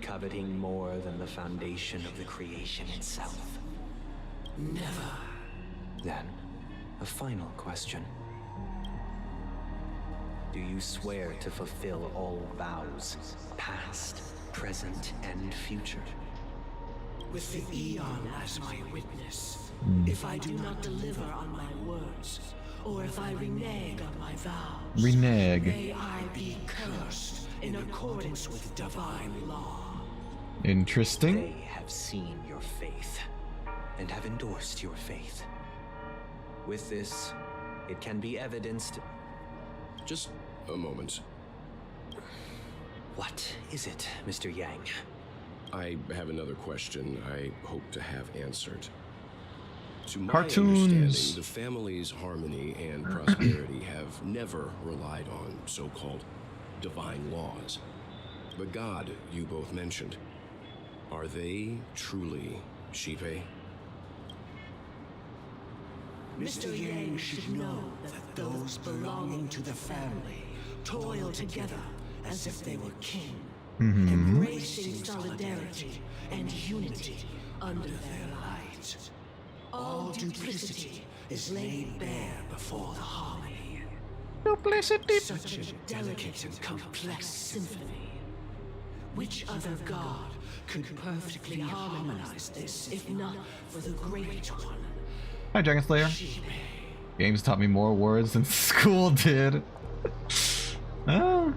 coveting more than the foundation of the creation itself? Never. Then, a final question. Do you swear to fulfill all vows, past, present, and future? With the Eon as my witness, if I do not deliver on my words, or if I renege on my vows, may I be cursed in accordance with divine law. Interesting. They have seen your faith, and have endorsed your faith. With this, it can be evidenced. Just a moment. What is it, Mr. Yang? I have another question I hope to have answered. To my Cartoons. understanding, the family's harmony and prosperity have never relied on so-called divine laws. The god you both mentioned, are they truly Shipe? Mr. Yang should know that those belonging to the family toil together as if they were kin, embracing solidarity and unity under their light. All duplicity is laid bare before the harmony. Duplicity. Such a delicate and complex symphony. Which other god could perfectly harmonize this, if not for the Great One? Hi, Dragon Slayer. Games taught me more words than school did. Oh.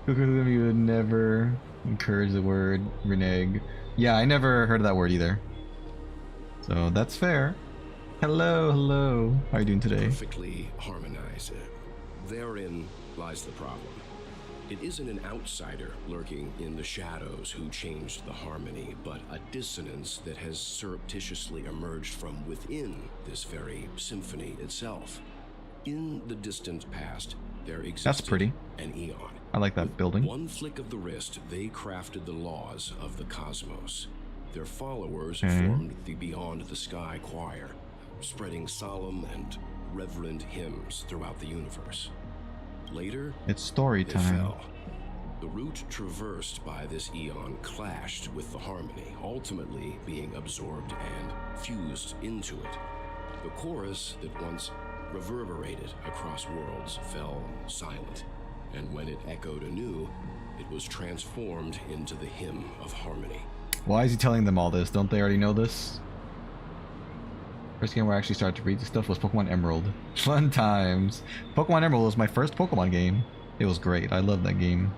You would never encourage the word renege. Yeah, I never heard of that word either. So that's fair. Hello, hello. How are you doing today? Perfectly harmonized. Therein lies the problem. It isn't an outsider lurking in the shadows who changed the harmony, but a dissonance that has surreptitiously emerged from within this very symphony itself. In the distant past, there existed That's pretty. an eon. I like that building. One flick of the wrist, they crafted the laws of the cosmos. Their followers Okay. formed the Beyond the Sky choir, spreading solemn and reverent hymns throughout the universe. Later, It's story they time. fell. The route traversed by this eon clashed with the harmony, ultimately being absorbed and fused into it. The chorus that once reverberated across worlds fell silent, and when it echoed anew, it was transformed into the hymn of harmony. Why is he telling them all this? Don't they already know this? First game where I actually started to read this stuff was Pokemon Emerald. Fun times. Pokemon Emerald was my first Pokemon game. It was great. I loved that game.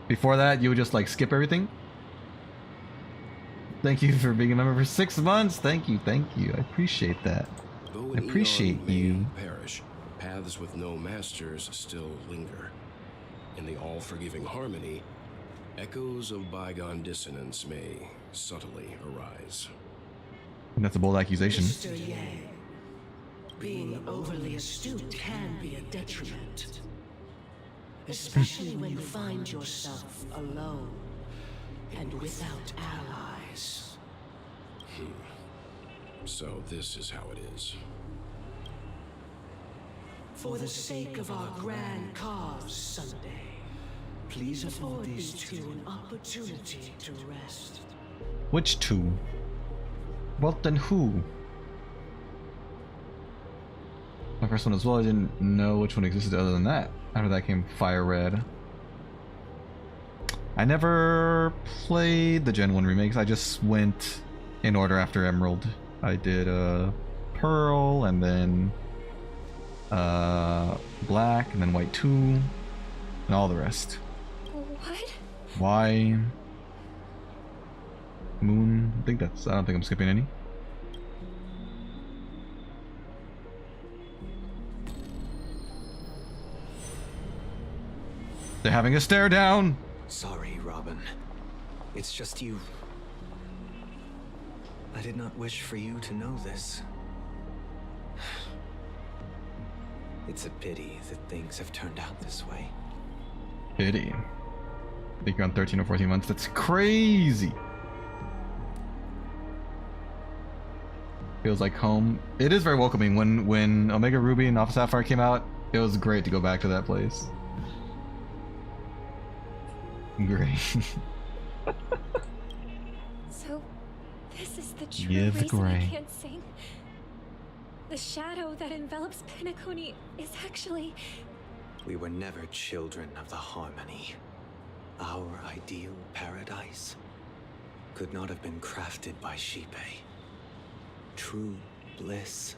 Before that, you would just like skip everything. Thank you for being a member for 6 months. Thank you, thank you. I appreciate that. Though I an appreciate eon may you. perish, paths with no masters still linger. In the all-forgiving harmony, echoes of bygone dissonance may subtly arise. And that's a bold accusation. Mr. Yang, being overly astute can be a detriment. Especially when you find yourself alone and without allies. So this is how it is. For the sake of our grand cause someday, please afford these two an opportunity to rest. Which two? What then who? My first one as well, I didn't know which one existed other than that. After that came Fire Red. I never played the Gen 1 remakes, I just went in order after Emerald. I did Pearl, and then Black, and then White 2, and all the rest. What? Why? Moon? I don't think I'm skipping any. They're having a stare down! Sorry, Robin. It's just you. I did not wish for you to know this. It's a pity that things have turned out this way. Pity. I think you're on 13 or 14 months. That's crazy! Feels like home. It is very welcoming. When Omega Ruby and Alpha Sapphire came out, it was great to go back to that place. Great. So, this is the true Yeah, the reason I gray. can't sing. The shadow that envelops Penacony is actually... We were never children of the harmony. Our ideal paradise could not have been crafted by Shipe. True bliss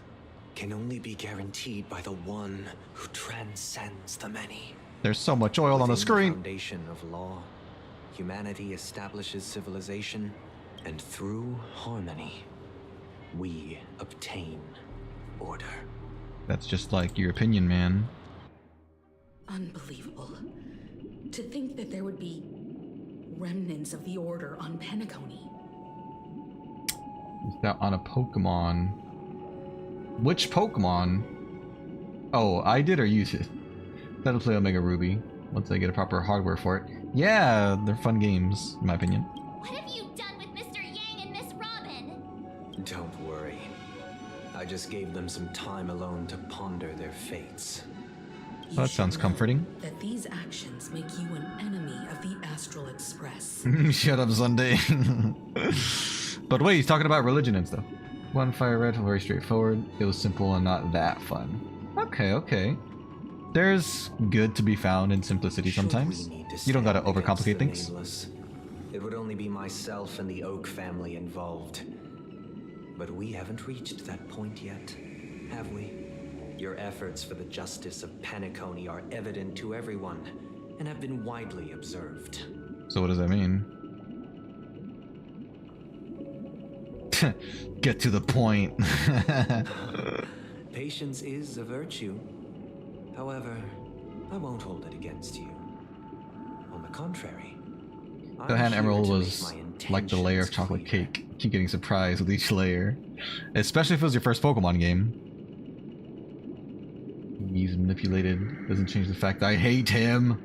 can only be guaranteed by the one who transcends the many. There's so much oil on the Within screen. Foundation of law, humanity establishes civilization, and through harmony, we obtain That's just like your opinion, man. Unbelievable. To think that there would be remnants of the Order on Penacony. That on a Pokemon. Which Pokemon? Oh, I did or you did? That'll play Omega Ruby once I get a proper hardware for it. Yeah, they're fun games, in my opinion. What have you done with Mr. Yang and Miss Robin? Don't worry. I just gave them some time alone to ponder their fates. Well, that sounds comforting. That these actions make you an enemy of the Astral Express. Shut up, Sunday. But wait, he's talking about religion and stuff. One Fire Red, very straightforward. It was simple and not that fun. Okay, okay. There's good to be found in simplicity sometimes. You don't gotta overcomplicate things. Nameless. It would only be myself and the Oak family involved. But we haven't reached that point yet, have we? Your efforts for the justice of Penacony are evident to everyone and have been widely observed. So what does that mean? Get to the point. Patience is a virtue. However, I won't hold it against you. On the contrary, The hand emerald was like the layer of chocolate cake. Keep getting surprised with each layer. Especially if it was your first Pokemon game. He's manipulated. Doesn't change the fact I hate him.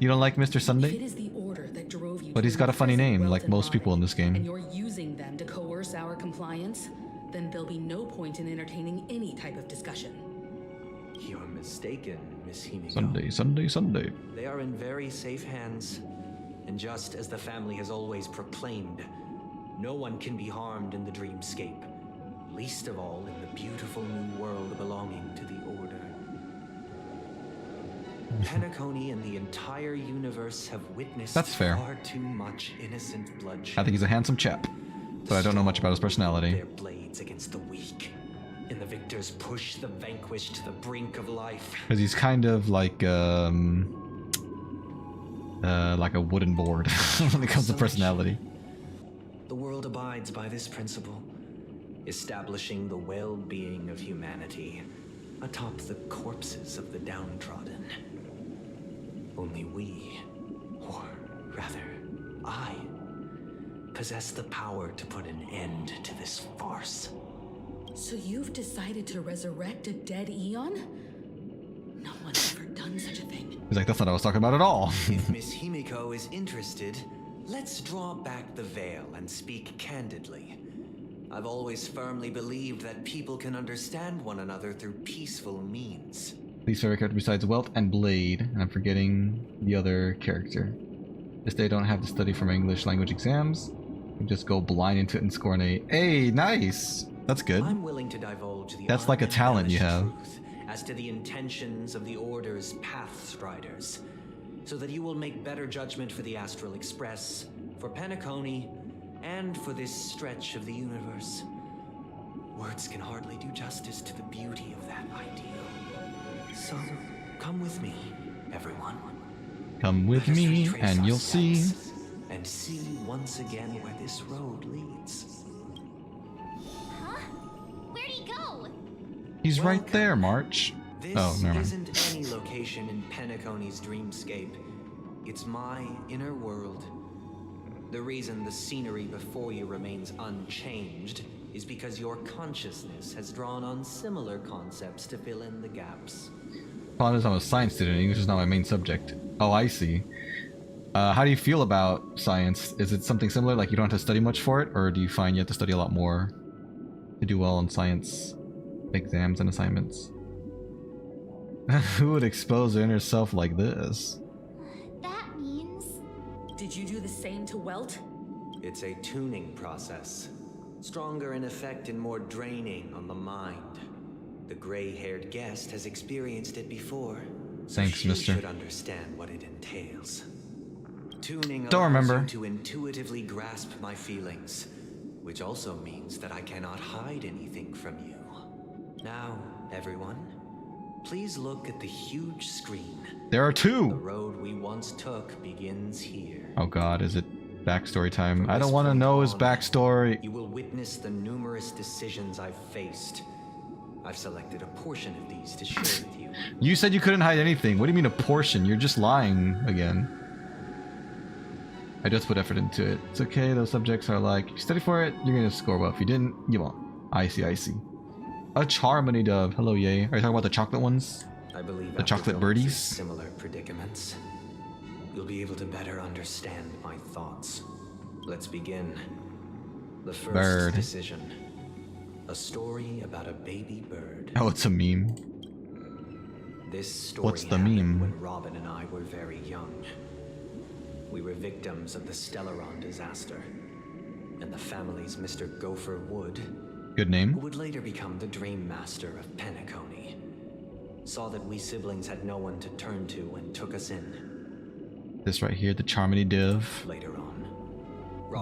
You don't like Mr. Sunday? It is the Order that drove you. But he's got a funny name, like most people in this And game. you're using them to coerce our compliance, then there'll be no point in entertaining any type of discussion. You're mistaken, Miss Himiko. Sunday, Sunday, Sunday. They are in very safe hands. And just as the family has always proclaimed, no one can be harmed in the dreamscape, least of all in the beautiful new world belonging to the Order. Penacony and the entire universe have witnessed That's fair. far too much innocent bloodshed. I think he's a handsome chap. But I don't know much about his personality. Their blades against the weak, and the victors push the vanquished to the brink of life. Because he's kind of like a wooden board when it comes to personality. The world abides by this principle, establishing the well-being of humanity atop the corpses of the downtrodden. Only we, or rather, I, possess the power to put an end to this farce. So you've decided to resurrect a dead Eon? No one's ever done such a thing. He's like, that's not what I was talking about at all. If Miss Himiko is interested, let's draw back the veil and speak candidly. I've always firmly believed that people can understand one another through peaceful means. Least favorite character besides Welt and Blade, and I'm forgetting the other character. This day I don't have to study for my English language exams. I can just go blind into it and score an A. Hey, nice! That's good. I'm willing to divulge the That's like a talent you have. truth as to the intentions of the Order's Pathstriders, so that you will make better judgment for the Astral Express, for Penacony, and for this stretch of the universe. Words can hardly do justice to the beauty of that ideal. So, come with me, everyone. Come with Let us me retrace and our you'll see. steps and see once again where this road leads. Huh? Where'd he go? He's right Welcome. there, March. This Oh, never mind. isn't any location in Penacony's dreamscape. It's my inner world. The reason the scenery before you remains unchanged is because your consciousness has drawn on similar concepts to fill in the gaps. Problem is I'm a science student, English is not my main subject. Oh, I see. How do you feel about science? Is it something similar, like you don't have to study much for it, or do you find you have to study a lot more to do well in science exams and assignments? Who would expose their inner self like this? That means... Did you do the same to Welt? It's a tuning process. Stronger in effect and more draining on the mind. The gray-haired guest has experienced it before. So Thanks, she mister. should understand what it entails. Tuning Don't allows remember. you to intuitively grasp my feelings, which also means that I cannot hide anything from you. Now, everyone, please look at the huge screen. There are The two! road we once took begins here. Oh god, is it backstory time? From I don't this want to point know his on, backstory. You will witness the numerous decisions I've faced. I've selected a portion of these to share with you. You said you couldn't hide anything. What do you mean a portion? You're just lying again. I just put effort into it. It's okay, those subjects are like, if you study for it, you're gonna score well. If you didn't, you won't. I see, I see. A Charmony Dove. Hello, yay. Are you talking about the chocolate ones? I believe the chocolate birdies? Similar predicaments. You'll be able to better understand my thoughts. Let's begin. The first decision. A story about a baby bird. Oh, it's a meme. This story What's the happened meme? when Robin and I were very young. We were victims of the Stellaron disaster, and the family's Mr. Gopher Wood, Good who name. would later become the Dream Master of Penacony, saw that we siblings had no one to turn to and took us in. This right here, the Charmony Dove. Later on,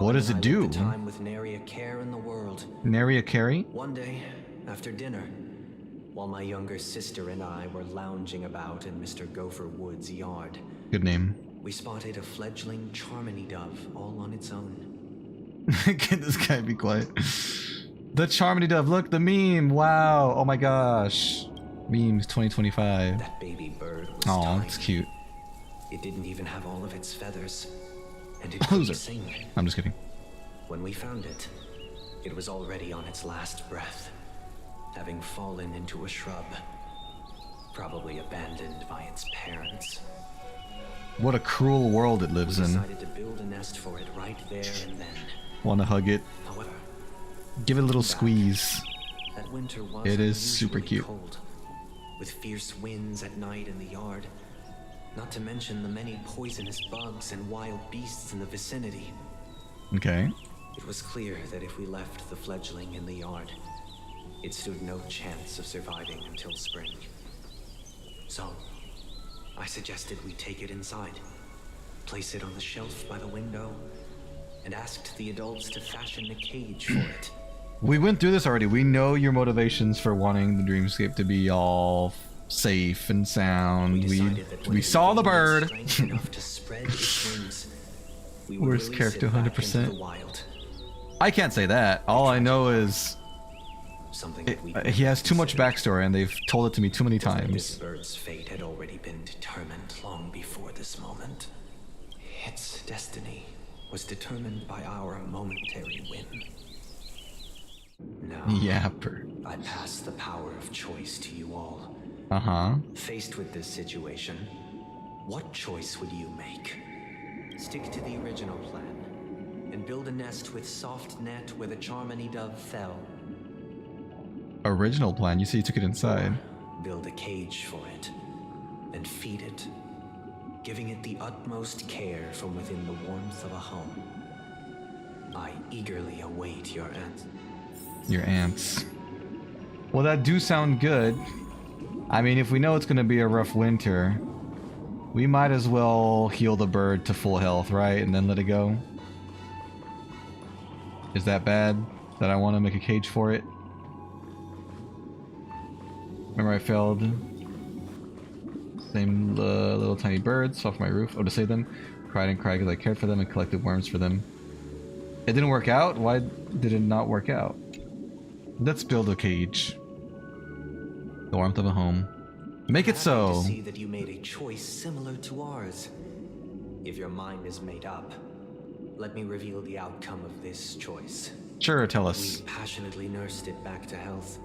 What does it do? lived the time with nary a care in the world. Nary a carry? One day, after dinner, while my younger sister and I were lounging about in Mr. Gopher Wood's yard, Good name. we spotted a fledgling Charmony Dove all on its own. Can this guy be quiet? The Charmony Dove, look, the meme. Wow. Oh my gosh. Memes 2025. That baby bird was Oh, tiny. it's cute. It didn't even have all of its feathers, and it Loser. couldn't sing. I'm just kidding. When we found it, it was already on its last breath, having fallen into a shrub, probably abandoned by its parents. What a cruel world it We lives in. decided to build a nest for it right there and then. Wanna hug it? However, Give it a little squeeze. that winter was It is super unusually cute. cold, with fierce winds at night in the yard, not to mention the many poisonous bugs and wild beasts in the vicinity. Okay. It was clear that if we left the fledgling in the yard, it stood no chance of surviving until spring. So, I suggested we take it inside, place it on the shelf by the window, and asked the adults to fashion a cage for it. We went through this already. We know your motivations for wanting the dreamscape to be all safe and sound. decided that when We it saw the regained bird. strength enough to spread its wings, we would Worst release character, it back into 100%. the wild. I can't say that. All I know is Something that we he has too much backstory, and they've told it to me too many This times. bird's fate had already been determined long before this moment. Its destiny was determined by our momentary whim. Now, Yapper. I pass the power of choice to you all. Uh-huh. Faced with this situation, what choice would you make? Stick to the original plan and build a nest with soft net where the Charmony Dove fell. Original plan. You see, you took it inside. Build a cage for it and feed it, giving it the utmost care from within the warmth of a home. I eagerly await your answer. Your ants. Well, that do sound good. I mean, if we know it's gonna be a rough winter, we might as well heal the bird to full health, right? And then let it go. Is that bad that I want to make a cage for it? Remember I failed. Same little tiny birds off my roof. Oh, to save them. Cried and cried because I cared for them and collected worms for them. It didn't work out? Why did it not work out? Let's build a cage. The warmth of a home. Make it Happy so. to see that you made a choice similar to ours. If your mind is made up, let me reveal the outcome of this choice. Sure, tell us. We passionately nursed it back to health,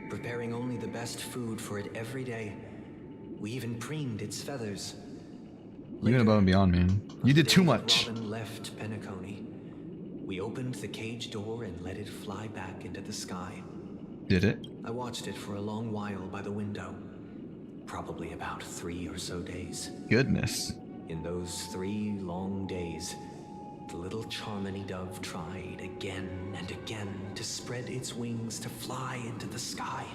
preparing only the best food for it every day. We even preened its feathers. You went above and beyond, man. You did too much. Robin left Penacony. We opened the cage door and let it fly back into the sky. Did it? I watched it for a long while by the window, probably about 3 or so days. Goodness. In those 3 long days, the little Charmony Dove tried again and again to spread its wings to fly into the sky,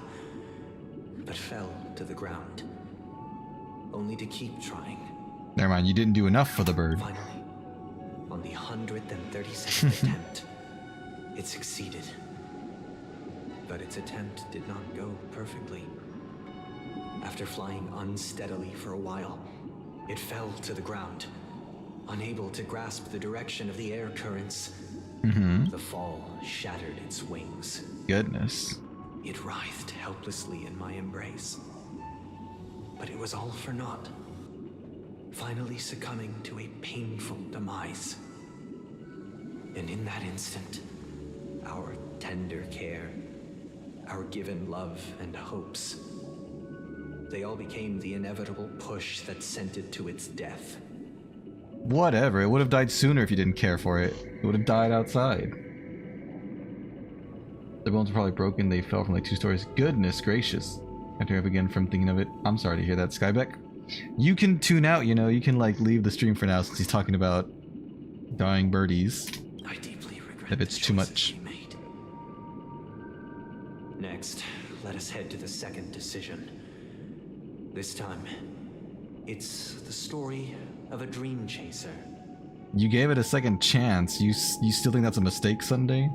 but fell to the ground, only to keep trying. Never mind, you didn't do enough for the bird. Finally, on the 132nd attempt, it succeeded. But its attempt did not go perfectly. After flying unsteadily for a while, it fell to the ground, unable to grasp the direction of the air currents. The fall shattered its wings. Goodness. It writhed helplessly in my embrace. But it was all for naught, finally succumbing to a painful demise. And in that instant, our tender care, our given love and hopes, they all became the inevitable push that sent it to its death. Whatever, it would have died sooner if you didn't care for it. It would have died outside. The bones were probably broken, they fell from like 2 stories. Goodness gracious. I have to up again from thinking of it. I'm sorry to hear that, Skybeck. You can tune out, you know, you can like leave the stream for now since he's talking about dying birdies. I deeply regret if it's too much. Next, let us head to the second decision. This time, it's the story of a dream chaser. You gave it a second chance. You still think that's a mistake, Sunday?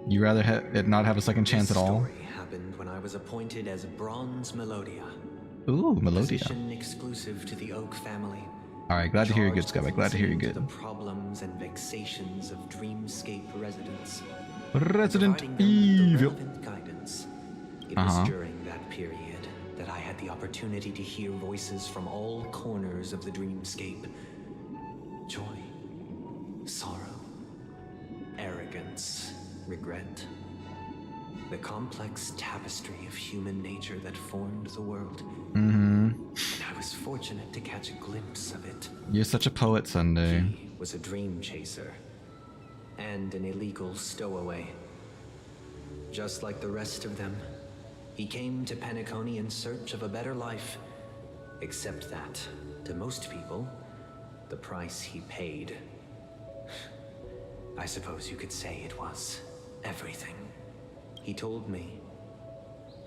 You rather it not have a second chance at all? This story happened when I was appointed as Bronze Melodia. Ooh, Melodia. Position exclusive to the Oak family. Alright, glad to hear you're good, Skyback. Glad to hear you're good. The problems and vexations of Dreamscape residents. Resident Providing them with the Evil. relevant guidance. It was during that period that I had the opportunity to hear voices from all corners of the dreamscape. Joy, sorrow, arrogance, regret. The complex tapestry of human nature that formed the world. And I was fortunate to catch a glimpse of it. You're such a poet, Sunday. He was a dream chaser and an illegal stowaway. Just like the rest of them, he came to Penacony in search of a better life. Except that, to most people, the price he paid, I suppose you could say it was everything. He told me,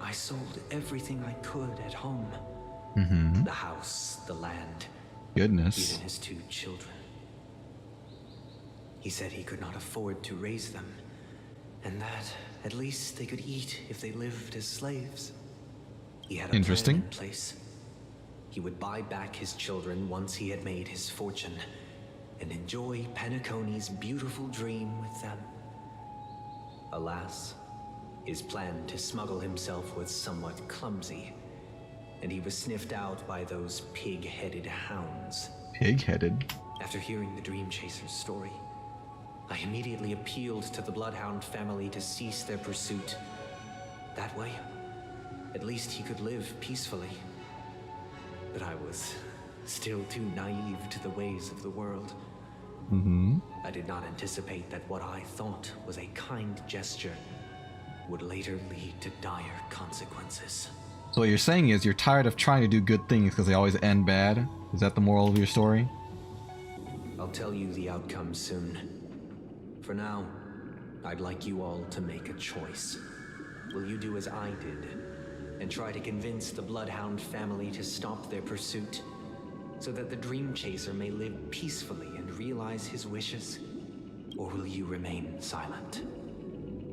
I sold everything I could at home. The house, the land, Goodness. even his 2 children. He said he could not afford to raise them, and that at least they could eat if they lived as slaves. He had a Interesting. plan in place. He would buy back his children once he had made his fortune, and enjoy Penacony's beautiful dream with them. Alas, his plan to smuggle himself was somewhat clumsy, and he was sniffed out by those pig-headed hounds. Pig-headed? After hearing the Dream Chaser's story, I immediately appealed to the Bloodhound family to cease their pursuit. That way, at least he could live peacefully. But I was still too naive to the ways of the world. I did not anticipate that what I thought was a kind gesture would later lead to dire consequences. So what you're saying is you're tired of trying to do good things because they always end bad? Is that the moral of your story? I'll tell you the outcome soon. For now, I'd like you all to make a choice. Will you do as I did and try to convince the Bloodhound family to stop their pursuit so that the Dream Chaser may live peacefully and realize his wishes? Or will you remain silent,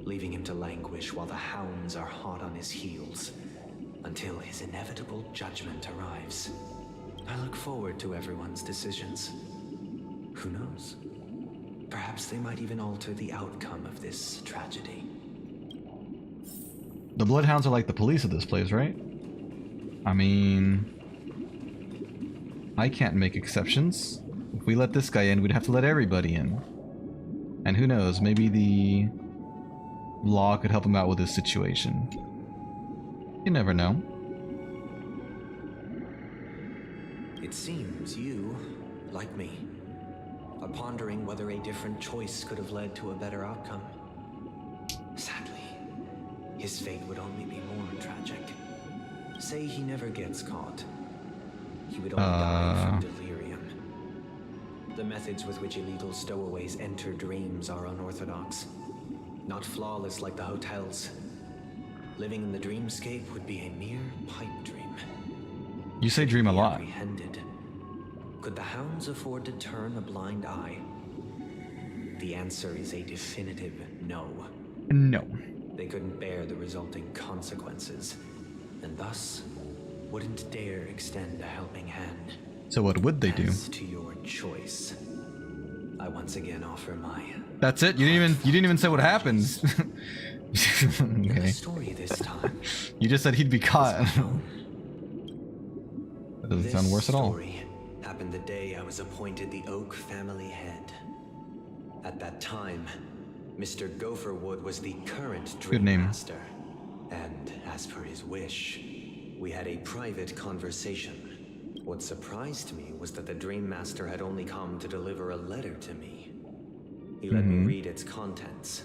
leaving him to languish while the hounds are hot on his heels until his inevitable judgment arrives? I look forward to everyone's decisions. Who knows? Perhaps they might even alter the outcome of this tragedy. The Bloodhounds are like the police of this place, right? I mean, I can't make exceptions. If we let this guy in, we'd have to let everybody in. And who knows, maybe the law could help him out with his situation. You never know. It seems you, like me, are pondering whether a different choice could have led to a better outcome. Sadly, his fate would only be more tragic. Say he never gets caught. He would only die from delirium. The methods with which illegal stowaways enter dreams are unorthodox. Not flawless like the hotels. Living in the dreamscape would be a mere pipe dream. You say dream a lot. Apprehended. Could the hounds afford to turn a blind eye? The answer is a definitive no. No. They couldn't bear the resulting consequences, and thus wouldn't dare extend a helping hand. So what would they do? As to your choice, I once again offer my... That's it? You didn't even say what happens. No Okay. story this time. You just said he'd be caught. That doesn't This sound worse at all. story happened the day I was appointed the Oak family head. At that time, Mr. Gopherwood was the current Good Dream name. Master, and as per his wish, we had a private conversation. What surprised me was that the Dream Master had only come to deliver a letter to me. He let me read its contents,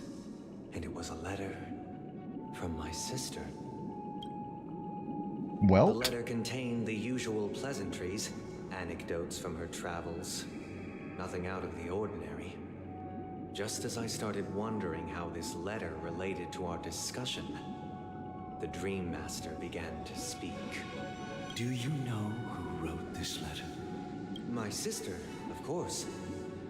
and it was a letter from my sister. The Well, letter contained the usual pleasantries, anecdotes from her travels, nothing out of the ordinary. Just as I started wondering how this letter related to our discussion, the Dream Master began to speak. Do you know who wrote this letter? My sister, of course.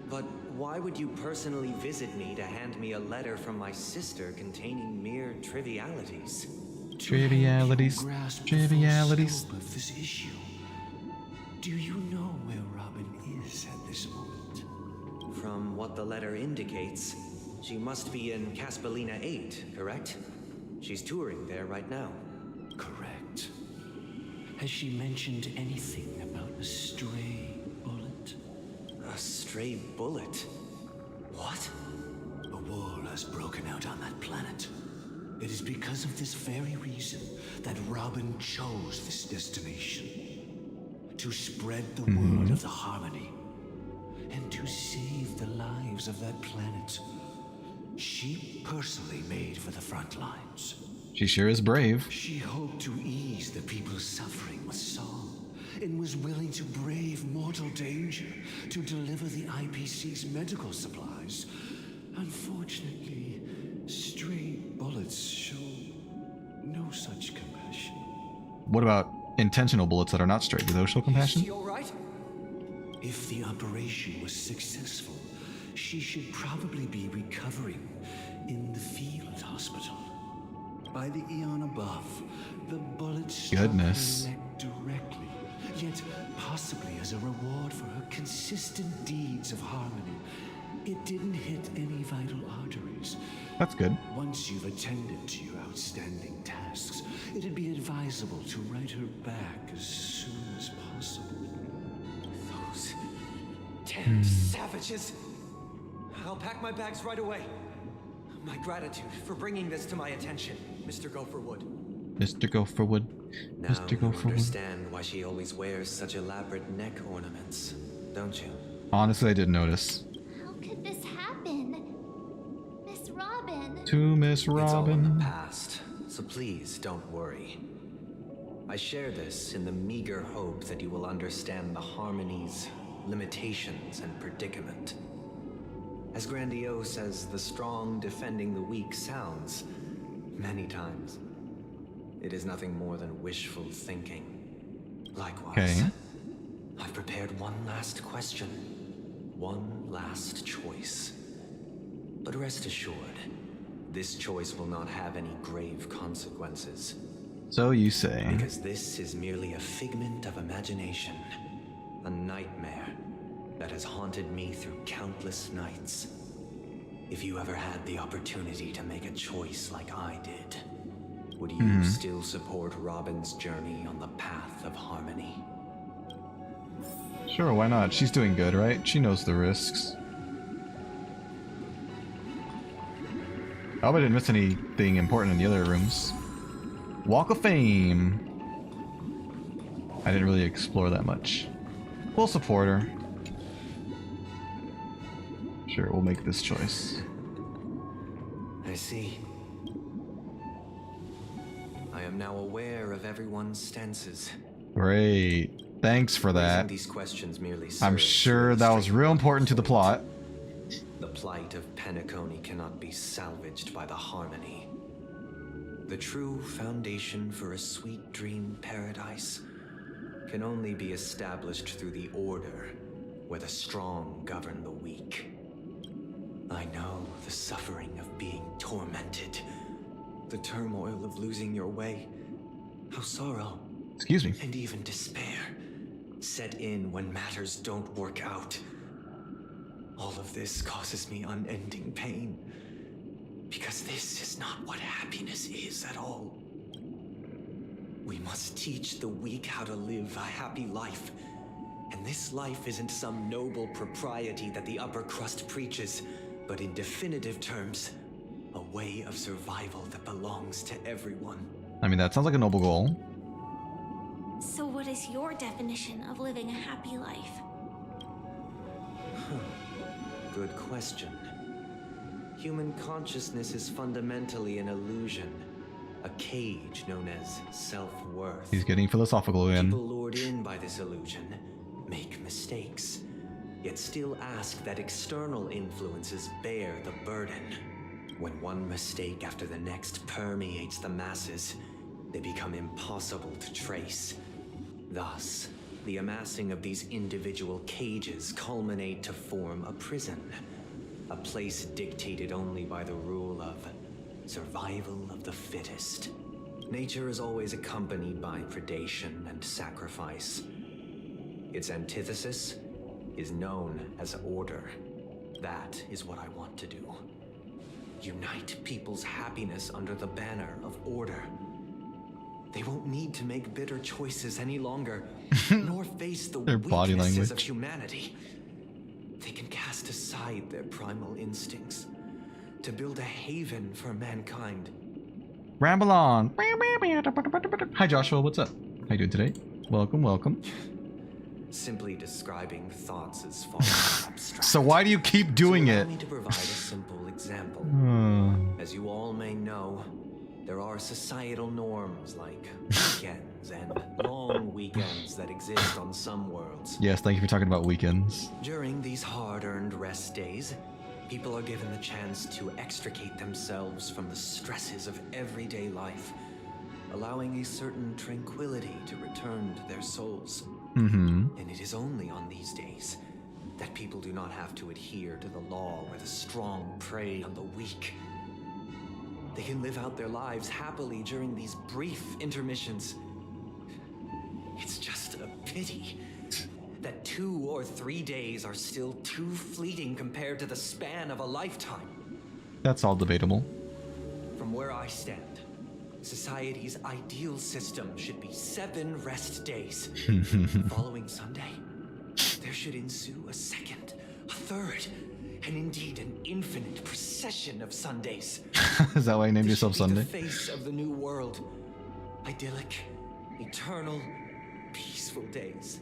But why would you personally visit me to hand me a letter from my sister containing mere trivialities? trivialities. Grasp the Trivialities. full scope of this issue. Do you know where Robin is at this moment? From what the letter indicates, she must be in Caspelina 8, correct? She's touring there right now. Correct. Has she mentioned anything about a stray bullet? A stray bullet? What? A war has broken out on that planet. It is because of this very reason that Robin chose this destination. To spread the word of the Harmony. And to save the lives of that planet. She personally made for the front lines. She sure is brave. She hoped to ease the people's suffering with song, and was willing to brave mortal danger to deliver the IPC's medical supplies. Unfortunately, stray bullets show no such compassion. What about intentional bullets that are not straight? Do those show compassion? Is she all right? If the operation was successful, she should probably be recovering in the field hospital. By the eon above, the bullet struck Goodness. her neck directly, yet possibly as a reward for her consistent deeds of harmony. It didn't hit any vital arteries. That's good. Once you've attended to your outstanding tasks, it'd be advisable to write her back as soon as possible. Those damn savages! I'll pack my bags right away. My gratitude for bringing this to my attention, Mr. Gopherwood. Mr. Gopherwood. Now Mr. you Gopherwood. understand why she always wears such elaborate neck ornaments, don't you? Honestly, I didn't notice. How could this happen? Miss Robin. To Miss It's all in Robin. the past, so please don't worry. I share this in the meager hope that you will understand the Harmony's limitations and predicament. As grandiose as the strong defending the weak sounds, many times, it is nothing more than wishful thinking. Likewise, Okay. I've prepared one last question, one last choice. But rest assured, this choice will not have any grave consequences. So you say. Because this is merely a figment of imagination, a nightmare that has haunted me through countless nights. If you ever had the opportunity to make a choice like I did, would you still support Robin's journey on the path of harmony? Sure, why not? She's doing good, right? She knows the risks. I hope I didn't miss anything important in the other rooms. Walk of Fame. I didn't really explore that much. We'll support her. Sure, we'll make this choice. I see. I am now aware of everyone's stances. Great. Thanks for Raising that. these questions merely I'm serves sure to that was illustrate real my important to the plot. The plight of Penacony cannot be salvaged by the Harmony. The true foundation for a sweet dream paradise can only be established through the order where the strong govern the weak. I know the suffering of being tormented, the turmoil of losing your way, how sorrow Excuse me. and even despair set in when matters don't work out. All of this causes me unending pain. Because this is not what happiness is at all. We must teach the weak how to live a happy life. And this life isn't some noble propriety that the upper crust preaches, but in definitive terms, a way of survival that belongs to everyone. I mean, that sounds like a noble goal. So what is your definition of living a happy life? Good question. Human consciousness is fundamentally an illusion, a cage known as self-worth. He's getting philosophical again. People lured in by this illusion make mistakes, yet still ask that external influences bear the burden. When one mistake after the next permeates the masses, they become impossible to trace. Thus, the amassing of these individual cages culminate to form a prison, a place dictated only by the rule of survival of the fittest. Nature is always accompanied by predation and sacrifice. Its antithesis is known as order. That is what I want to do. Unite people's happiness under the banner of order. They won't need to make bitter choices any longer, nor face the Their body weaknesses language. of humanity. They can cast aside their primal instincts to build a haven for mankind. Ramble on. Hi Joshua, what's up? How you doing today? Welcome, welcome. Simply describing thoughts is far from abstract. So why do you keep doing Allow it? me to provide a simple example. As you all may know, there are societal norms like weekends and long weekends that exist on some worlds. Yes, thank you for talking about weekends. During these hard-earned rest days, people are given the chance to extricate themselves from the stresses of everyday life, allowing a certain tranquility to return to their souls. And it is only on these days that people do not have to adhere to the law where the strong prey on the weak. They can live out their lives happily during these brief intermissions. It's just a pity that 2 or 3 days are still too fleeting compared to the span of a lifetime. That's all debatable. From where I stand, society's ideal system should be 7 rest days. Following Sunday, there should ensue a second, a third, and indeed an infinite procession of Sundays. Is that why you named yourself This should be Sunday? the face of the new world. Idyllic, eternal, peaceful days.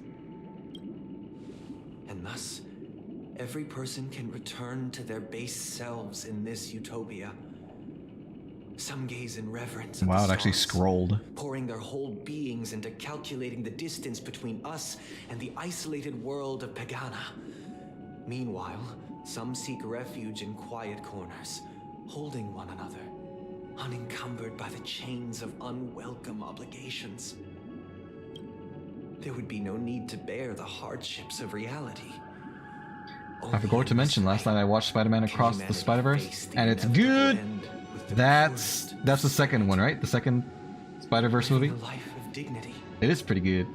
And thus, every person can return to their base selves in this utopia. Some gaze in reverence at Wow, the it actually stars, scrolled. pouring their whole beings into calculating the distance between us and the isolated world of Pagana. Meanwhile, some seek refuge in quiet corners, holding one another, unencumbered by the chains of unwelcome obligations. There would be no need to bear the hardships of reality. I forgot to mention, last night I watched Spider-Man Across the Spider-Verse, and it's good! That's the second one, right? The second Spider-Verse movie? It is pretty good.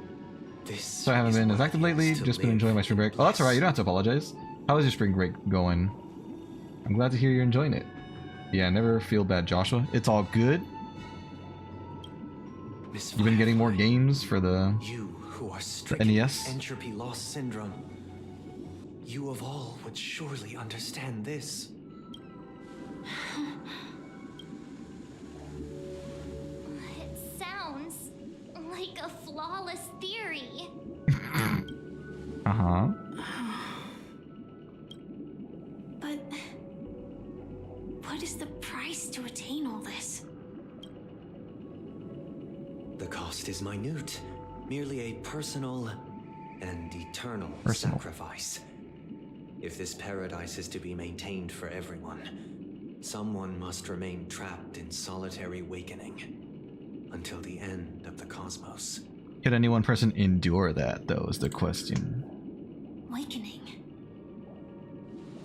So I haven't been as active lately, just been enjoying my spring break. Oh, that's alright, you don't have to apologize. How is your spring break going? I'm glad to hear you're enjoying it. Yeah, never feel bad, Joshua. It's all good. You've been getting more games for the NES? Entropy loss syndrome. You of all would surely understand this. It sounds like a flawless theory. Uh-huh. But what is the price to attain all this? The cost is minute, merely a personal and eternal sacrifice. If this paradise is to be maintained for everyone, someone must remain trapped in solitary awakening until the end of the cosmos. Could any one person endure that, though, is the question. Awakening.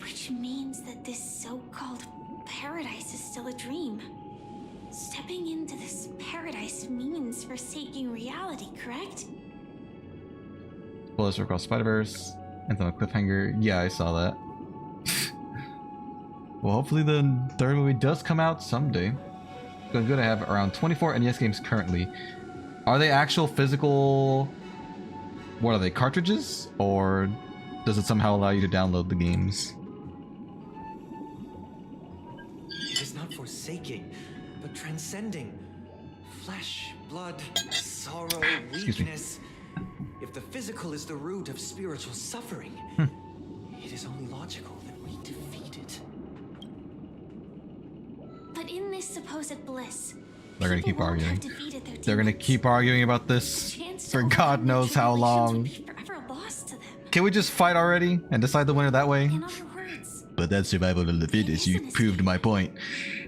Which means that this so-called paradise is still a dream. Stepping into this paradise means forsaking reality, correct? Spoilers for Across Spider-Verse. And then a cliffhanger. Yeah, I saw that. Well, hopefully the third movie does come out someday. It's good to have around 24 NES games currently. Are they actual physical... What are they, cartridges? Or does it somehow allow you to download the games? It is not forsaking, but transcending. Flesh, blood, sorrow, weakness. If the physical is the root of spiritual suffering, it is only logical that we defeat it. But in this supposed bliss, They're gonna keep people won't have arguing. defeated their They're gonna demons. keep arguing about this Chance to for overcome God their knows how tribulations would long. be forever lost to them. Can we just fight already and decide the winner that way? In other words, But that's survival of the fittest. You proved my point.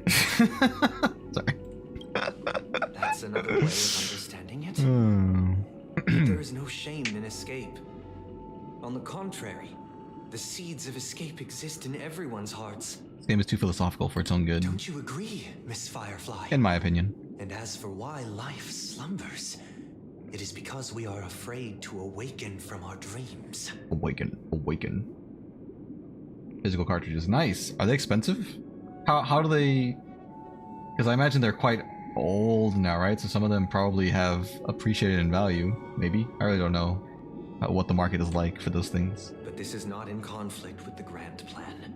Sorry. That's another way of understanding it. There is no shame in escape. On the contrary, the seeds of escape exist in everyone's hearts. This game is too philosophical for its own good. Don't you agree, Miss Firefly? In my opinion. And as for why life slumbers, it is because we are afraid to awaken from our dreams. Awaken. Physical cartridges. Nice. Are they expensive? How do they... Because I imagine they're quite old now, right? So some of them probably have appreciated in value. Maybe? I really don't know what the market is like for those things. But this is not in conflict with the grand plan.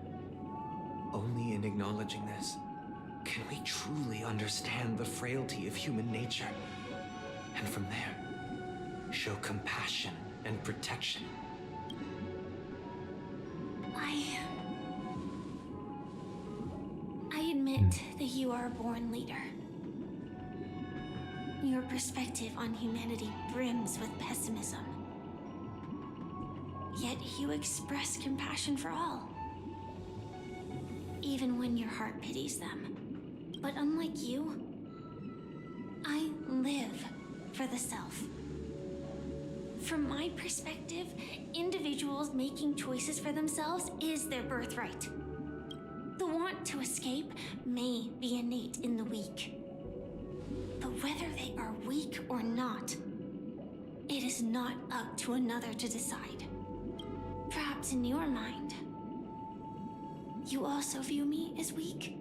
Only in acknowledging this can we truly understand the frailty of human nature. And from there, show compassion and protection. I admit that you are a born leader. Your perspective on humanity brims with pessimism. Yet you express compassion for all. Even when your heart pities them. But unlike you, I live for the self. From my perspective, individuals making choices for themselves is their birthright. The want to escape may be innate in the weak. But whether they are weak or not, it is not up to another to decide. Perhaps in your mind, you also view me as weak?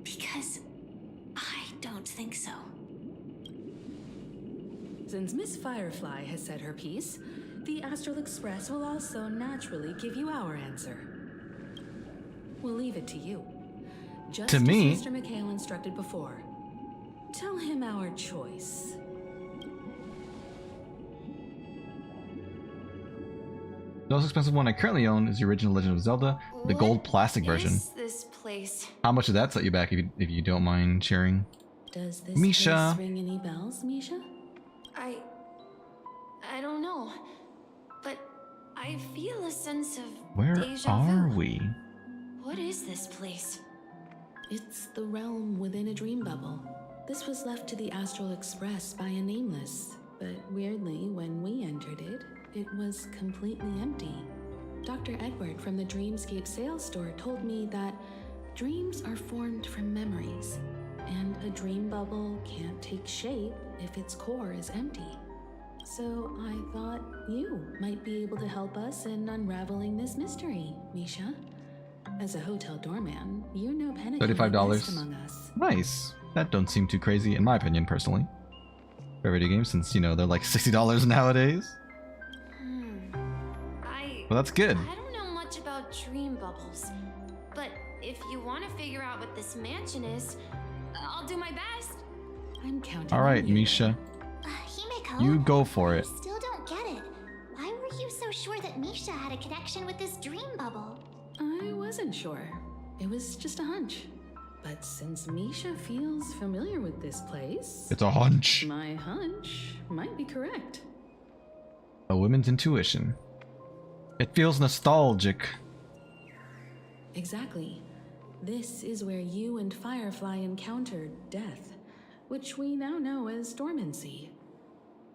Because I don't think so. Since Miss Firefly has said her piece, the Astral Express will also naturally give you our answer. We'll leave it to you. Just To me? as Mr. McHale instructed before. Tell him our choice. The most expensive one I currently own is the original Legend of Zelda, the gold plastic version. What is this place? How much did that set you back, if you don't mind sharing? Does this Misha. place ring any bells, Misha? I don't know. But I feel a sense of Where deja are vu. we? What is this place? It's the realm within a dream bubble. This was left to the Astral Express by a nameless, but weirdly, when we entered it, it was completely empty. Dr. Edward from the Dreamscape sales store told me that dreams are formed from memories, and a dream bubble can't take shape if its core is empty. So I thought you might be able to help us in unraveling this mystery, Misha. As a hotel doorman, you know Pentagon $35. among us. Nice. That don't seem too crazy, in my opinion, personally. For video games, since, you know, they're like $60 nowadays. Well, that's good. I don't know much about dream bubbles, but if you want to figure out what this mansion is, I'll do my best. I'm counting. Alright, on you. Misha. Himeko, You go for it. I still don't get it. Why were you so sure that Misha had a connection with this dream bubble? I wasn't sure. It was just a hunch. But since Misha feels familiar with this place, It's a hunch. my hunch might be correct. A woman's intuition. It feels nostalgic. Exactly. This is where you and Firefly encountered death, which we now know as dormancy.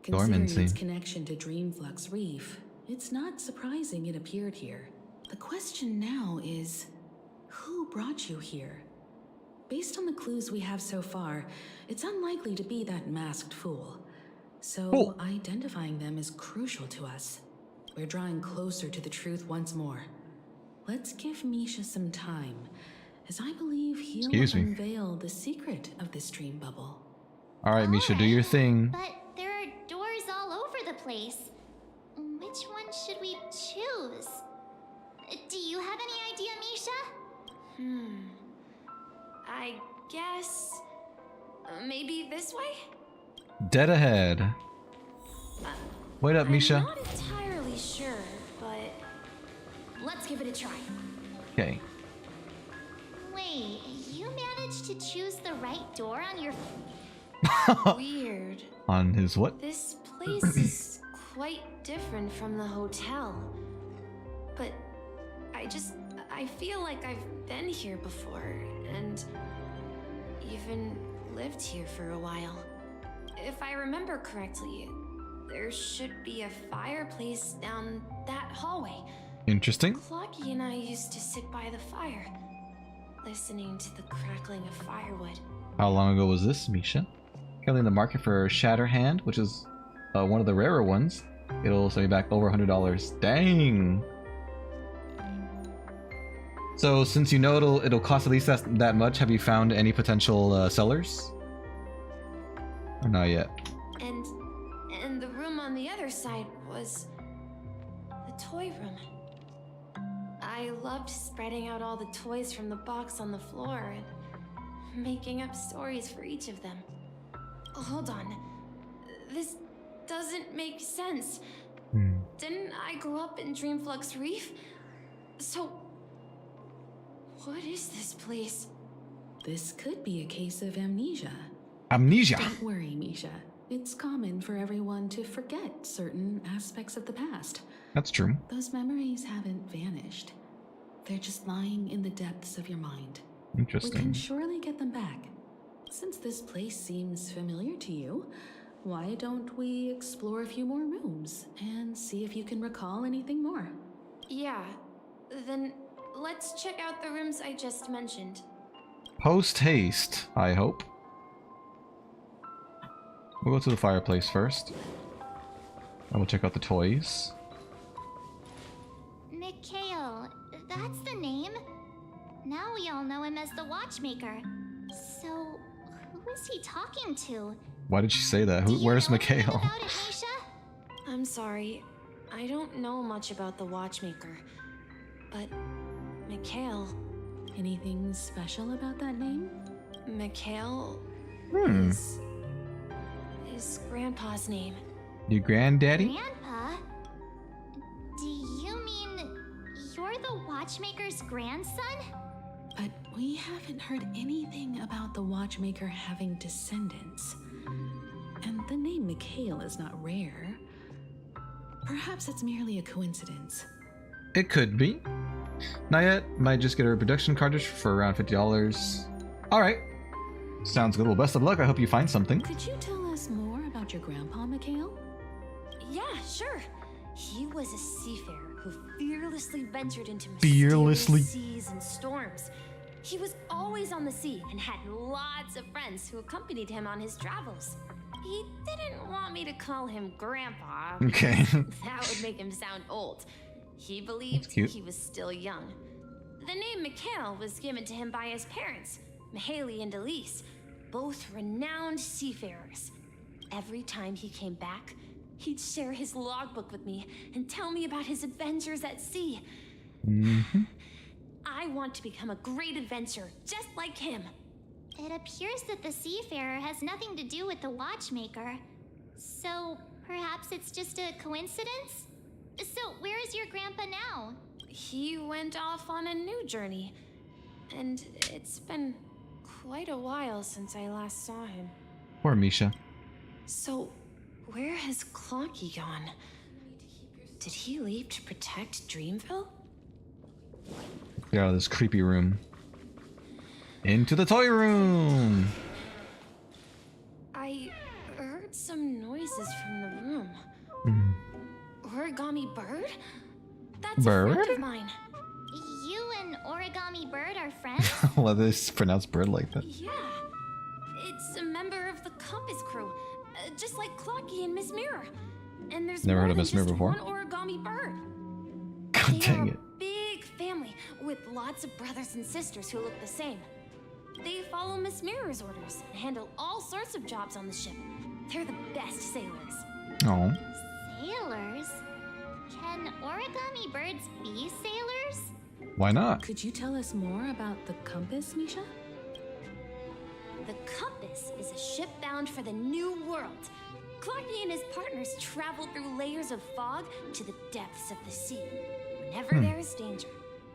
Considering Dormancy. its connection to Dreamflux Reef, it's not surprising it appeared here. The question now is, who brought you here? Based on the clues we have so far, it's unlikely to be that masked fool. So Cool. identifying them is crucial to us. We're drawing closer to the truth once more. Let's give Misha some time, as I believe he'll unveil the secret of this dream bubble. Alright, Misha, do your thing. But there are doors all over the place. Which one should we choose? Do you have any idea, Misha? I guess... maybe this way? Dead ahead. Wait up, Misha. I'm not entirely sure, but... let's give it a try. Okay. Wait, you managed to choose the right door on your... Weird. On his what? This place is quite different from the hotel. But I feel like I've been here before, and even lived here for a while. If I remember correctly, there should be a fireplace down that hallway. Interesting. Clocky and I used to sit by the fire, listening to the crackling of firewood. How long ago was this, Misha? Currently in the market for Shatterhand, which is one of the rarer ones. It'll send me back over $100. Dang! So since you know it'll cost at least that much, have you found any potential sellers? Or not yet? And the room on the other side was the toy room. I loved spreading out all the toys from the box on the floor and making up stories for each of them. Hold on. This doesn't make sense. Didn't I grow up in Dreamflux Reef? So, what is this place? This could be a case of amnesia. Amnesia? Don't worry, Misha. It's common for everyone to forget certain aspects of the past. That's true. Those memories haven't vanished. They're just lying in the depths of your mind. Interesting. We can surely get them back. Since this place seems familiar to you, why don't we explore a few more rooms and see if you can recall anything more? Yeah, then let's check out the rooms I just mentioned. Post haste, I hope. We'll go to the fireplace first. And we'll check out the toys. Mikhail, that's the name. Now we all know him as the Watchmaker. So, who is he talking to? Why did she say that? Where's Mikhail? About it, Misha? I'm sorry, I don't know much about the Watchmaker. But Mikhail... Anything special about that name? Mikhail is Grandpa's name. Your granddaddy? Grandpa? Do you mean you're the Watchmaker's grandson? But we haven't heard anything about the Watchmaker having descendants. And the name Mikhail is not rare. Perhaps it's merely a coincidence. It could be. Not yet. Might just get a reproduction cartridge for around $50. Alright. Sounds good. Well, best of luck. I hope you find something. Could you tell us more about your grandpa, Mikhail? Yeah, sure. He was a seafarer who fearlessly ventured into mysterious seas and storms. He was always on the sea and had lots of friends who accompanied him on his travels. He didn't want me to call him Grandpa. Okay. That would make him sound old. He believed he was still young. The name Mikhail was given to him by his parents, Mihaly and Elise, both renowned seafarers. Every time he came back, he'd share his logbook with me and tell me about his adventures at sea. I want to become a great adventurer, just like him. It appears that the seafarer has nothing to do with the Watchmaker. So, perhaps it's just a coincidence? So, where is your grandpa now? He went off on a new journey. And it's been quite a while since I last saw him. Poor Misha. So, where has Clocky gone? Did he leave to protect Dreamville? Get out of this creepy room. Into the toy room! I heard some noises from the room. Origami Bird? That's a friend of mine. You and Origami Bird are friends? Well, this pronounced bird like that. Yeah. It's a member of the Compass crew. Just like Clocky and Miss Mirror. And there's Never more heard of than Miss Mirror just before. one origami bird. God They dang are it. a big family with lots of brothers and sisters who look the same. They follow Miss Mirror's orders and handle all sorts of jobs on the ship. They're the best sailors. Oh. Sailors? Can origami birds be sailors? Why not? Could you tell us more about the compass, Misha? The compass is a ship bound for the new world. Clocky and his partners travel through layers of fog to the depths of the sea. Whenever there is danger,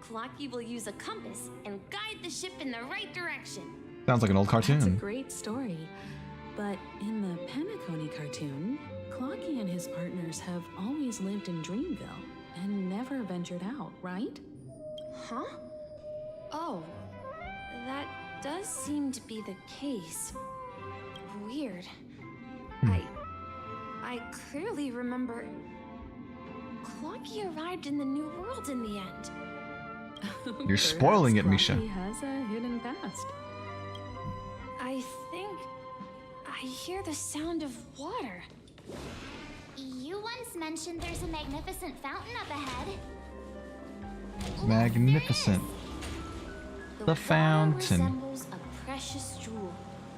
Clocky will use a compass and guide the ship in the right direction. Sounds like an old That's a cartoon. great story. But in the Penacony cartoon, Clocky and his partners have always lived in Dreamville and never ventured out, right? Huh? Oh, that does seem to be the case. Weird. I clearly remember Clocky arrived in the new world in the end. You're spoiling it, Misha. Clocky has a hidden past. I think I hear the sound of water. You once mentioned there's a magnificent fountain up ahead. Magnificent. The water fountain. resembles a precious jewel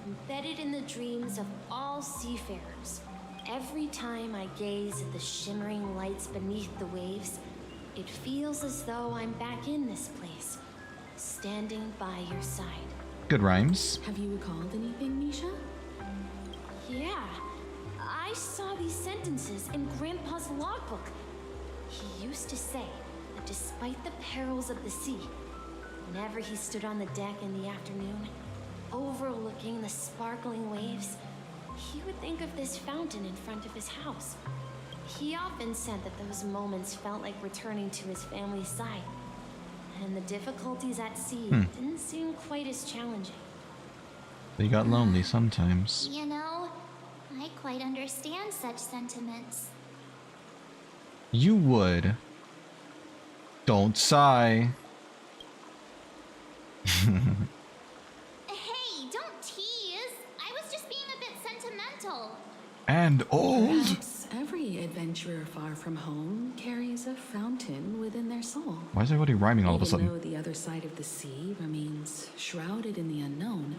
embedded in the dreams of all seafarers. Every time I gaze at the shimmering lights beneath the waves, it feels as though I'm back in this place, standing by your side. Good rhymes. Have you recalled anything, Misha? Yeah, I saw these sentences in Grandpa's logbook. He used to say that despite the perils of the sea, whenever he stood on the deck in the afternoon, overlooking the sparkling waves, he would think of this fountain in front of his house. He often said that those moments felt like returning to his family's side, and the difficulties at sea didn't seem quite as challenging. They got lonely sometimes. You know, I quite understand such sentiments. You would. Don't sigh. Hey, don't tease. I was just being a bit sentimental. And old. Perhaps every adventurer far from home carries a fountain within their soul. Why is everybody rhyming all of a Even sudden? though the other side of the sea remains shrouded in the unknown,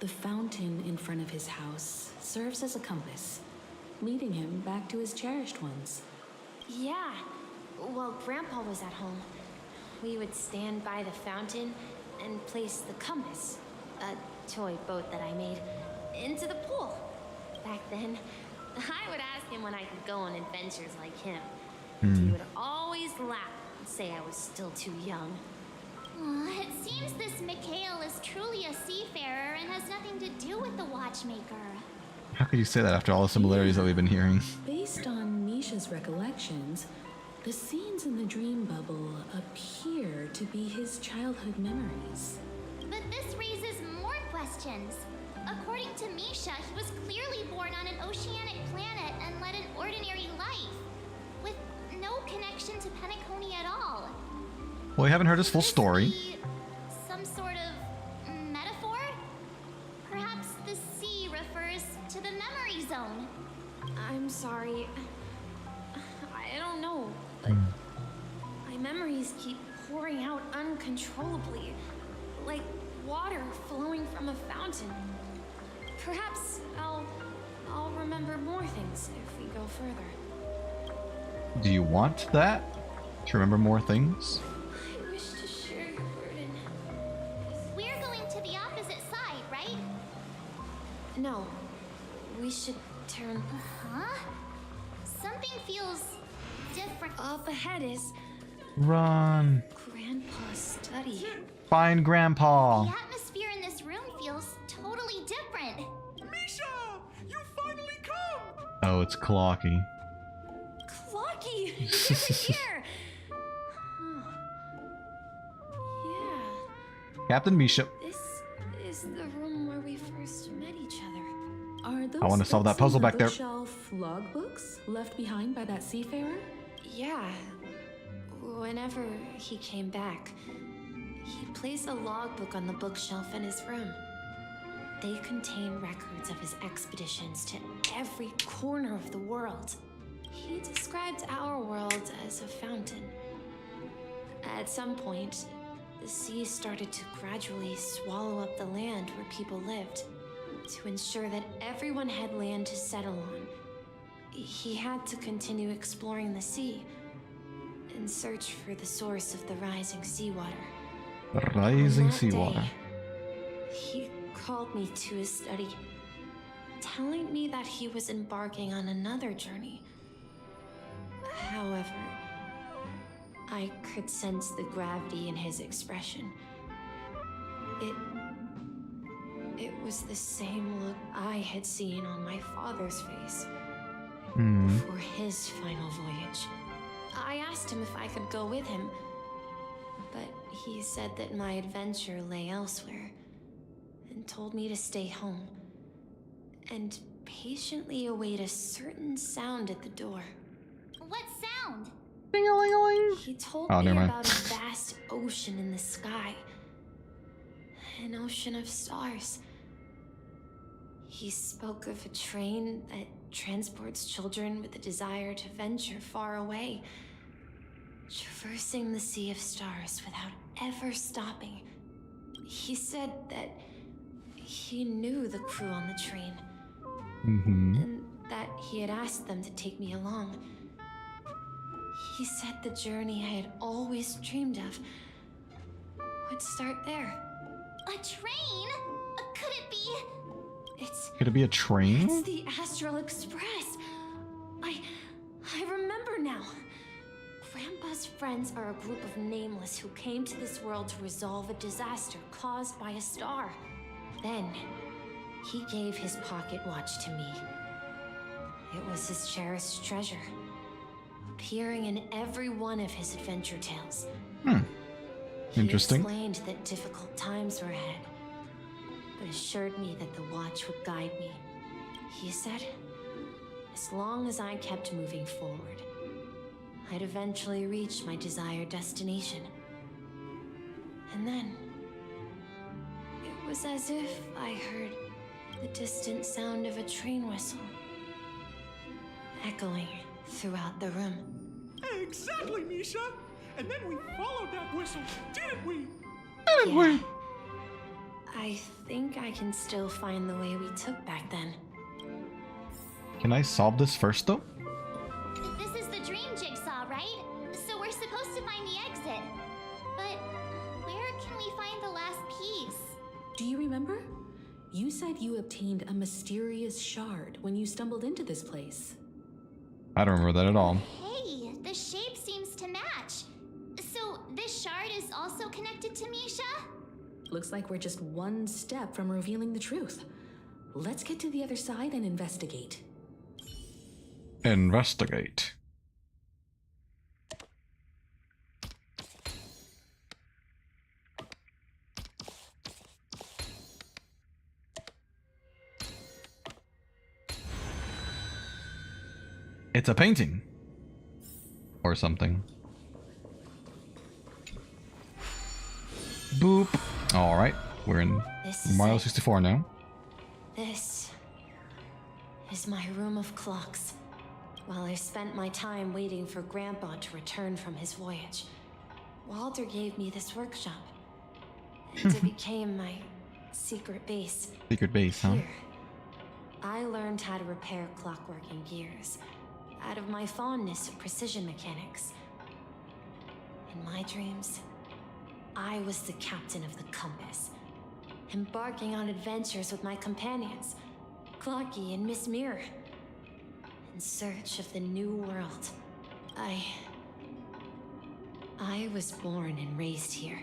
the fountain in front of his house serves as a compass, leading him back to his cherished ones. Yeah, while Grandpa was at home, we would stand by the fountain and place the compass, a toy boat that I made, into the pool. Back then, I would ask him when I could go on adventures like him. He would always laugh and say I was still too young. It seems this Mikhail is truly a seafarer and has nothing to do with the watchmaker. How could you say that after all the similarities that we've been hearing? Based on Misha's recollections, the scenes in the dream bubble appear to be his childhood memories. But this raises more questions. According to Misha, he was clearly born on an oceanic planet and led an ordinary life, with no connection to Penacony at all. Well, we haven't heard his full story. Could this be some sort of metaphor? Perhaps the sea refers to the memory zone. I'm sorry. I don't know, but my memories keep pouring out uncontrollably, like water flowing from a fountain. Perhaps I'll remember more things if we go further. Do you want that? To remember more things? I wish to share your burden. We're going to the opposite side, right? No, we should turn Huh? Something feels different. up ahead. Is Run. Grandpa's study. Find Grandpa. The atmosphere in this room feels totally different. Misha! You finally come! Oh, it's Clocky. Clocky, you're here. Huh. Yeah, Captain Misha. this is the room where we first met each other. Are those I wanna solve that books on puzzle the back there. bookshelf logbooks left behind by that seafarer? Yeah. Whenever he came back, he placed a logbook on the bookshelf in his room. They contain records of his expeditions to every corner of the world. He described our world as a fountain. At some point, the sea started to gradually swallow up the land where people lived. To ensure that everyone had land to settle on, he had to continue exploring the sea and search for the source of the rising seawater. Rising seawater. He called me to his study, telling me that he was embarking on another journey. However, I could sense the gravity in his expression. It was the same look I had seen on my father's face before his final voyage. I asked him if I could go with him, but he said that my adventure lay elsewhere and told me to stay home and patiently await a certain sound at the door. What sound? Ding-a-ling-a-ling. He told Oh, me never mind. about a vast ocean in the sky. An ocean of stars. He spoke of a train that transports children with a desire to venture far away, traversing the sea of stars without ever stopping. He said that he knew the crew on the train, and that he had asked them to take me along. He said the journey I had always dreamed of would start there. A train? Could it be? Could it be a train? It's the Astral Express. I remember now. Grandpa's friends are a group of nameless who came to this world to resolve a disaster caused by a star. Then, he gave his pocket watch to me. It was his cherished treasure, appearing in every one of his adventure tales. Interesting. He explained that difficult times were ahead, but assured me that the watch would guide me. He said, as long as I kept moving forward, I'd eventually reach my desired destination. And then, it was as if I heard the distant sound of a train whistle, echoing throughout the room. Exactly, Misha! And then we followed that whistle, didn't we? Yeah. I think I can still find the way we took back then. Can I solve this first, though? This is the dream jigsaw, right? So we're supposed to find the exit. But where can we find the last piece? Do you remember? You said you obtained a mysterious shard when you stumbled into this place. I don't remember that at all. Hey, the shape seems to match. So this shard is also connected to Misha? Looks like we're just one step from revealing the truth. Let's get to the other side and investigate. Investigate. It's a painting. Or something. Boop. Alright, we're in Mario 64 now. This is my room of clocks. While I spent my time waiting for Grandpa to return from his voyage, Walter gave me this workshop. And it became my secret base. Secret base, huh? Here, I learned how to repair clockwork and gears out of my fondness of precision mechanics. In my dreams, I was the captain of the compass, embarking on adventures with my companions, Clocky and Miss Mirror, in search of the new world. I was born and raised here.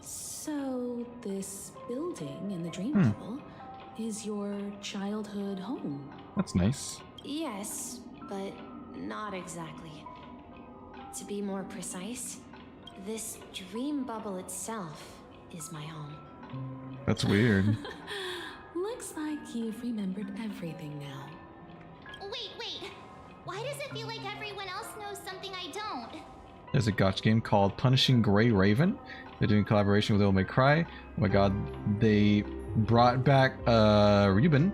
So, this building in the dream bubble is your childhood home? That's nice. Yes, but not exactly. To be more precise, this dream bubble itself is my home. That's weird. Looks like you've remembered everything now. Wait. Why does it feel like everyone else knows something I don't? There's a gotcha game called Punishing Gray Raven. They're doing collaboration with Devil May Cry. Oh my god, they brought back Reuben,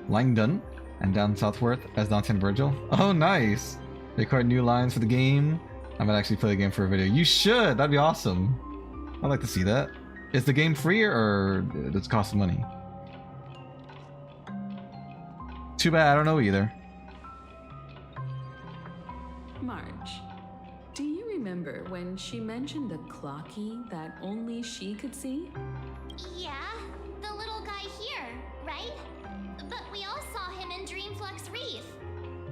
Langdon, and Down Southworth as Dante and Virgil. Oh, nice. They record new lines for the game. I might actually play the game for a video. You should! That'd be awesome. I'd like to see that. Is the game free or does it cost money? Too bad, I don't know either. Marge, do you remember when she mentioned the clocky that only she could see? Yeah, the little guy here, right? But we all saw him in Dreamflux Reef,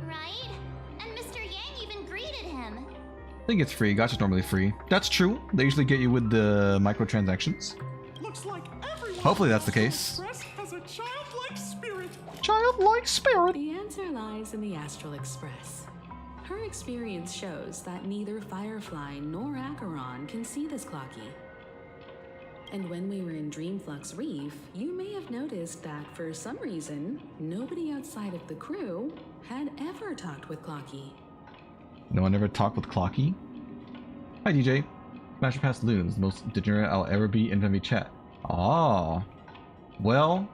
right? And Mr. Yang even greeted him. I think it's free. Gacha's normally free. That's true. They usually get you with the microtransactions. Looks like everyone Hopefully that's the case. Express has a childlike spirit. Childlike spirit. The answer lies in the Astral Express. Her experience shows that neither Firefly nor Acheron can see this clocky. And when we were in Dreamflux Reef, you may have noticed that for some reason, nobody outside of the crew had ever talked with Clocky. No one ever talked with Clocky? Hi DJ. Smash past Loons, the most degenerate I'll ever be in MV chat. Ah. Well,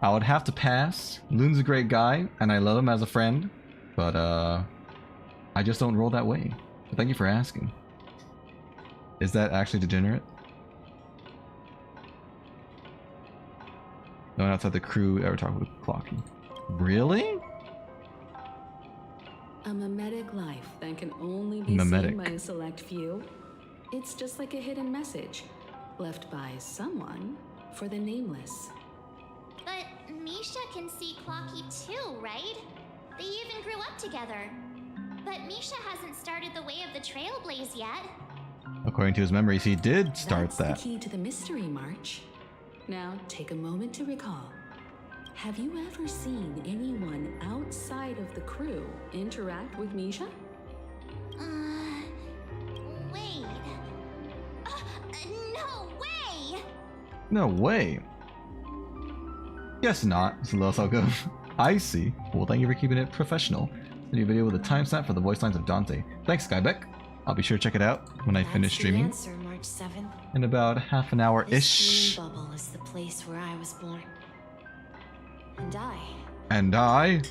I would have to pass. Loon's a great guy, and I love him as a friend, but I just don't roll that way. But thank you for asking. Is that actually degenerate? No one outside the crew ever talked with Clocky. Really? A mimetic life that can only be Mimetic. seen by a select few. It's just like a hidden message left by someone for the nameless. But Misha can see Clocky too, right? They even grew up together. But Misha hasn't started the way of the Trailblaze yet. According to his memories, he did start That's that. the key to the mystery, March. Now, take a moment to recall. Have you ever seen anyone outside of the crew interact with Misha? Wait. No way! No way. Guess not. So that's how it goes. I see. Well, thank you for keeping it professional. A new video with a timestamp for the voice lines of Dante. Thanks, Skybeck. I'll be sure to check it out when I finish streaming. That's the answer, March 7th. In about half an hour-ish. This dream bubble is the place where I was born. And And I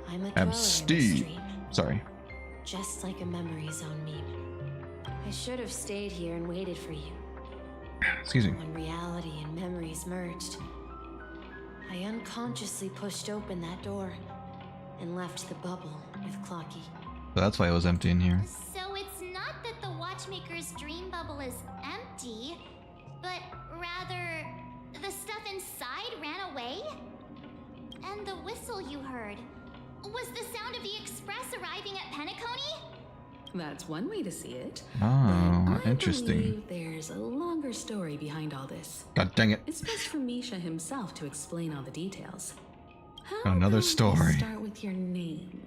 I'm a am dweller in this Steve. dream, Sorry. just like a memory zone meme. I should have stayed here and waited for you. Excuse me. When reality and memories merged, I unconsciously pushed open that door and left the bubble with Clocky. So that's why it was empty in here. So it's not that the Watchmaker's dream bubble is empty, but rather the stuff inside ran away? And the whistle you heard was the sound of the express arriving at Penacony? That's one way to see it. Oh, I interesting. believe there's a longer story behind all this. God dang it. It's best for Misha himself to explain all the details. How Another about we story. Start with your name.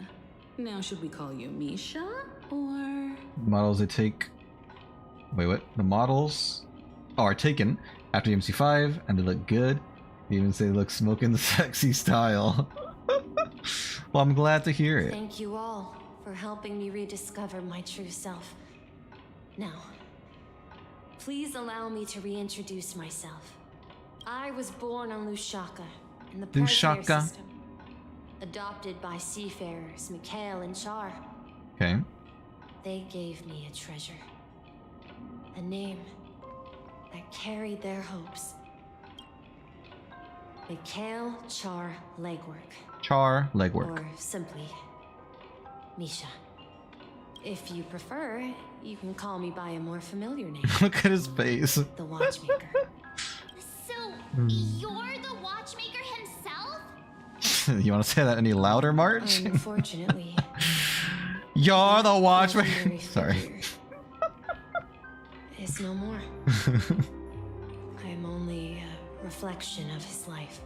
Now, should we call you Misha or? Models they take. Wait, what? The models are taken after the MC5 and they look good. They even say they look smoking sexy style. Well, I'm glad to hear it. Thank you all for helping me rediscover my true self. Now, please allow me to reintroduce myself. I was born on Lushaka in the Parfair Lushaka. system, adopted by seafarers Mikhail and Char. Okay. They gave me a treasure, a name that carried their hopes. Mikhail Char Legwork. Char legwork. Or simply, Misha. If you prefer, you can call me by a more familiar name. Look at his face. The Watchmaker. So, you're the Watchmaker himself? You want to say that any louder, March? Unfortunately, You're the watchmaker. legendary Sorry. figure is no more. I am only a reflection of his life.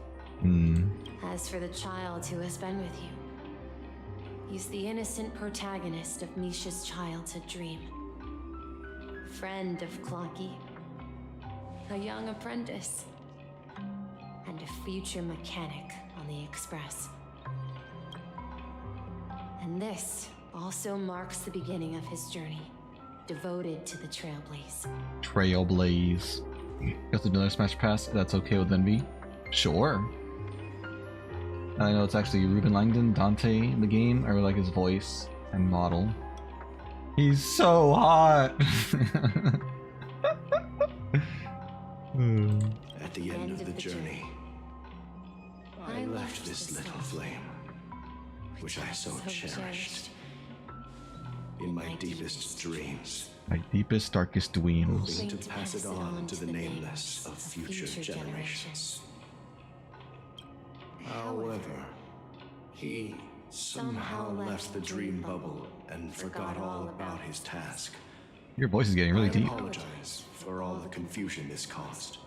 As for the child who has been with you, he's the innocent protagonist of Misha's childhood dream. Friend of Clocky, a young apprentice, and a future mechanic on the Express. And this also marks the beginning of his journey, devoted to the Trailblaze. Trailblaze. Guess another Smash Pass. That's okay with Envy. Sure. I know it's actually Ruben Langdon, Dante in the game. I really like his voice and model. He's so hot. At the end of the journey, I left this little flame, which I so cherished, in my deepest dreams. My deepest, darkest dreams. Hoping to pass it on to the nameless of future generations. However, he somehow left the dream bubble and forgot all about his task. Your voice is getting really deep. I apologize for all the confusion this caused.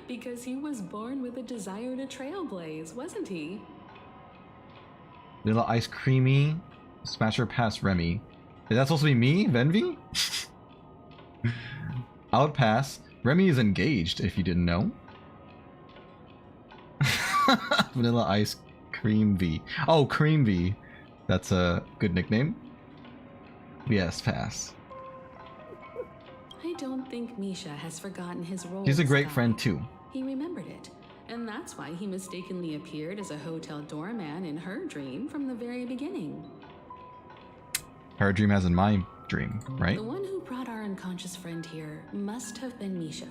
Because he was born with a desire to trailblaze, wasn't he? Little Ice Creamy, Smasher Pass Remy. Is that supposed to be me, Venvi? I would pass. Remy is engaged, if you didn't know. Vanilla Ice Cream V. Oh, Cream V. That's a good nickname. Yes, pass. I don't think Misha has forgotten his role. She's a great as friend guide. too. He remembered it, and that's why he mistakenly appeared as a hotel doorman in her dream from the very beginning. Her dream as in my dream, right? The one who brought our unconscious friend here must have been Misha.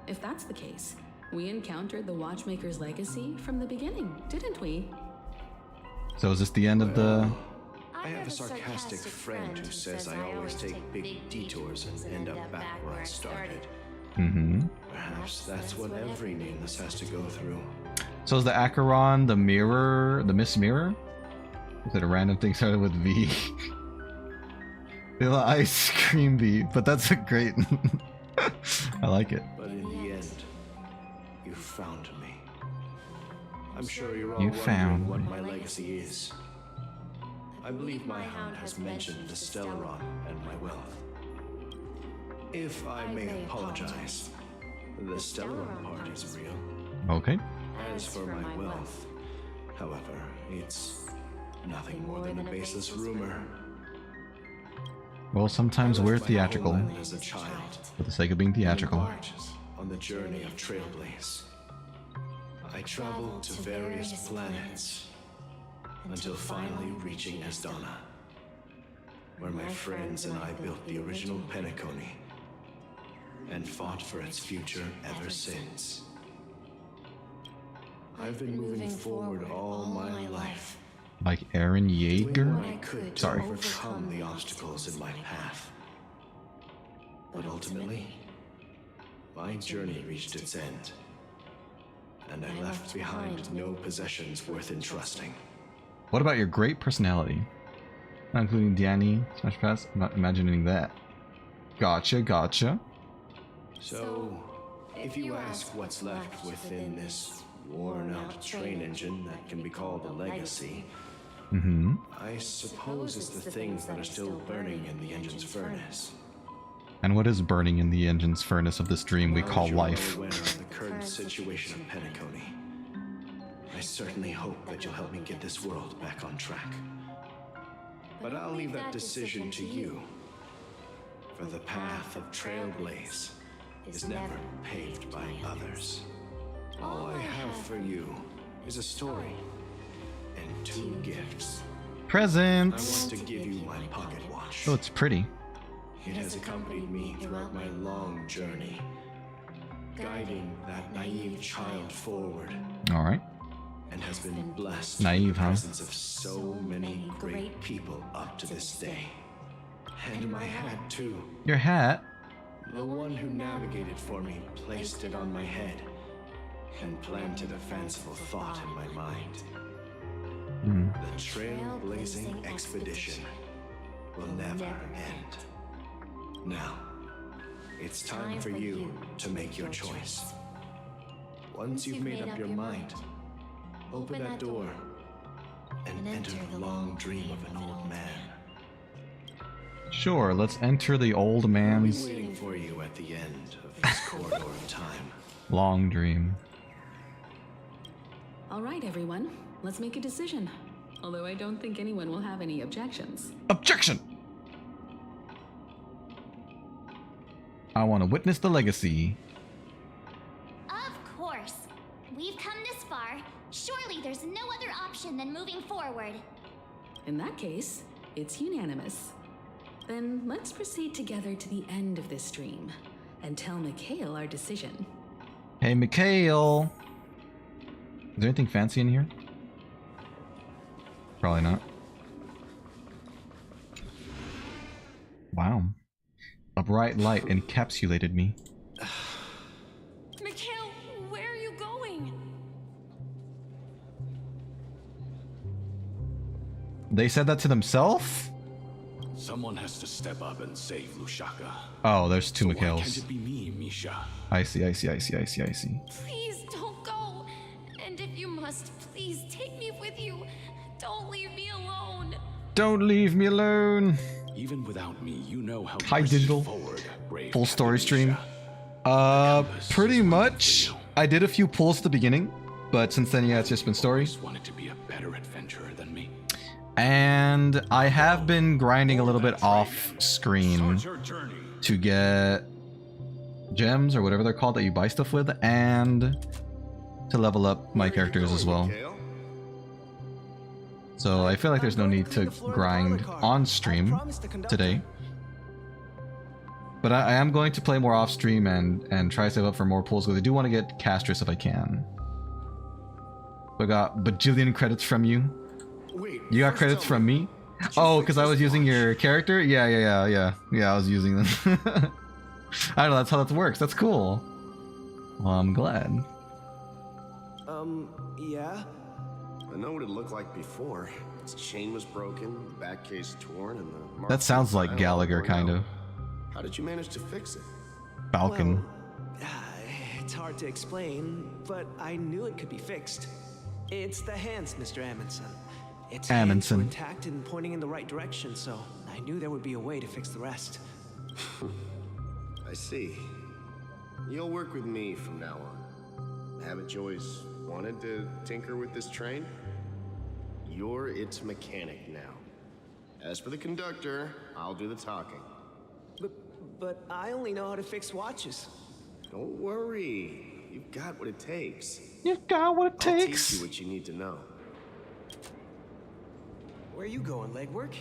If that's the case, we encountered the Watchmaker's legacy from the beginning, didn't we? So is this the end of the... I have a sarcastic friend who says I always take big detours and end up back where I started. Mm-hmm. Perhaps that's what every nameless has to go through. So is the Acheron, the mirror, the Miss Mirror? Is it a random thing started with V? Vanilla Ice Cream V, but that's a great... I like it. But in the end, you found me. I'm sure you're all You wondering found what me. my legacy is. I believe my hound has mentioned the Stellaron and my wealth. If I may apologize, the Stellaron part is real. Okay. As for my wealth, however, it's nothing more than a baseless rumor. Well, sometimes we're theatrical As a child, for the sake of being theatrical. embarked on the journey of Trailblaze. I traveled to various planets until finally reaching Asdana, where my friends and I built the original Penacony and fought for its future ever since. I've been moving forward all my life, Like Aaron doing what I Yeager? could to Sorry. overcome the obstacles in my path. But ultimately, my journey reached its end, and I left behind no possessions worth entrusting. What about your great personality? Not including Danny, Smash Pass? I'm not imagining that. Gotcha, gotcha. So, if you ask what's left within this worn-out train engine that can be called a legacy, Mm-hmm. I suppose it's the things that are still burning in the engine's furnace. And what is burning in the engine's furnace of this dream we Now call that you're all life? aware of the current situation of Penacony, I certainly hope that you'll help me get this world back on track. But I'll leave that decision to you. For the path of Trailblaze is never paved by others. All I have for you is a story and 2 gifts. I Presents! want to give you my pocket watch. Oh, it's pretty. It has accompanied me throughout my long journey, guiding that naive child forward, Alright. and has been blessed Naive, with the huh? presence of so many great people up to this day. And my hat, too. Your hat? The one who navigated for me placed it on my head and planted a fanciful thought in my mind. Hmm. The trailblazing expedition will never end. Now, it's time for you to make your choice. Once you've made up your mind, open that door and enter the long dream of an old man. Sure, let's enter the old I'll be man's waiting for you at the end of this corridor of time. long dream. All right, everyone, let's make a decision. Although I don't think anyone will have any objections. Objection! I want to witness the legacy. Of course. We've come this far. Surely there's no other option than moving forward. In that case, It's unanimous. Then let's proceed together to the end of this stream and tell Mikhail our decision. Hey, Mikhail! Is there anything fancy in here? Probably not. Wow. A bright light encapsulated me. Mikhail, where are you going? They said that to themselves? Someone has to step up and save Lushaka. Oh, there's two So why Mikhails. can't it be me, Misha? I see, I see, I see, I see, I see. Please don't go. And if you must, please take me with you. Don't leave me alone. Don't leave me alone! Even without me, you know how to Hi, proceed digital. forward, brave Full story Captain stream. Misha. Pretty much. I did a few pulls at the beginning, but since then, yeah, it's just been story. Always wanted to be a better adventurer than me. And I have been grinding a little bit off screen to get gems or whatever they're called that you buy stuff with, and to level up my characters as well. So I feel like there's no need to grind on stream today. But I am going to play more off stream and try to save up for more pulls, because I do want to get Castorice if I can. So I got bajillion credits from you. You got credits from me? Oh, because I was using your character? Yeah, I was using them. I don't know, that's how that works. That's cool. Well, I'm glad. Yeah? I know what it looked like before. Its chain was broken, the back case torn, and the... That sounds like Gallagher, kind of. How did you manage to fix it? Falcon. Well, it's hard to explain, but I knew it could be fixed. It's the hands, Mr. Amundsen. Its hands were intact and pointing in the right direction, so I knew there would be a way to fix the rest. I see. You'll work with me from now on. Haven't you always wanted to tinker with this train? You're its mechanic now. As for the conductor, I'll do the talking. But I only know how to fix watches. Don't worry. You've got what it takes. You've got what it I'll takes. teach you what you need to know. Where are you going, legwork?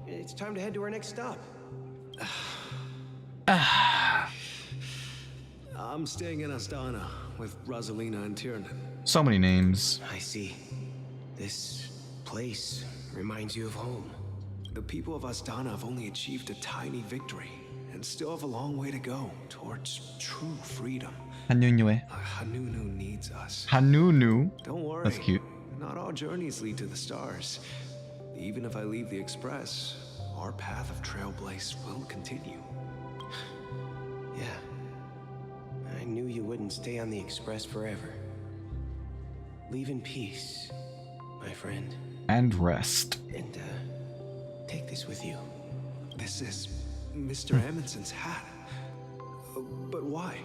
It's time to head to our next stop. I'm staying in Astana with Rosalina and Tiernan. So many names. I see. This place reminds you of home. The people of Astana have only achieved a tiny victory and still have a long way to go towards true freedom. Hanunue. Hanunu needs us. Hanunu. Don't worry. That's cute. Not all journeys lead to the stars. Even if I leave the Express, our path of Trailblaze will continue. Yeah. I knew you wouldn't stay on the Express forever. Leave in peace, my friend. And rest. And, take this with you. This is Mr. Amundsen's hat. But why?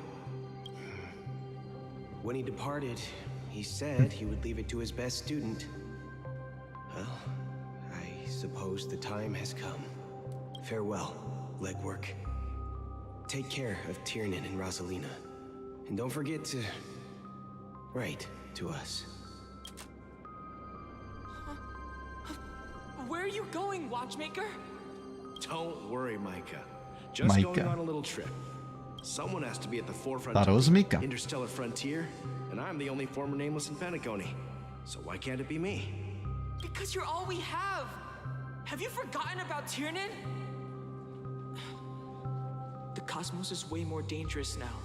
When he departed, he said he would leave it to his best student. Well, I suppose the time has come. Farewell, legwork. Take care of Tiernan and Rosalina. And don't forget to write to us. Where are you going, Watchmaker? Don't worry, Micah. Just going on a little trip. Someone has to be at the forefront Thought it was of the Mika. interstellar frontier, and I'm the only former nameless in Penacony. So why can't it be me? Because you're all we have. Have you forgotten about Tiernan? The cosmos is way more dangerous now.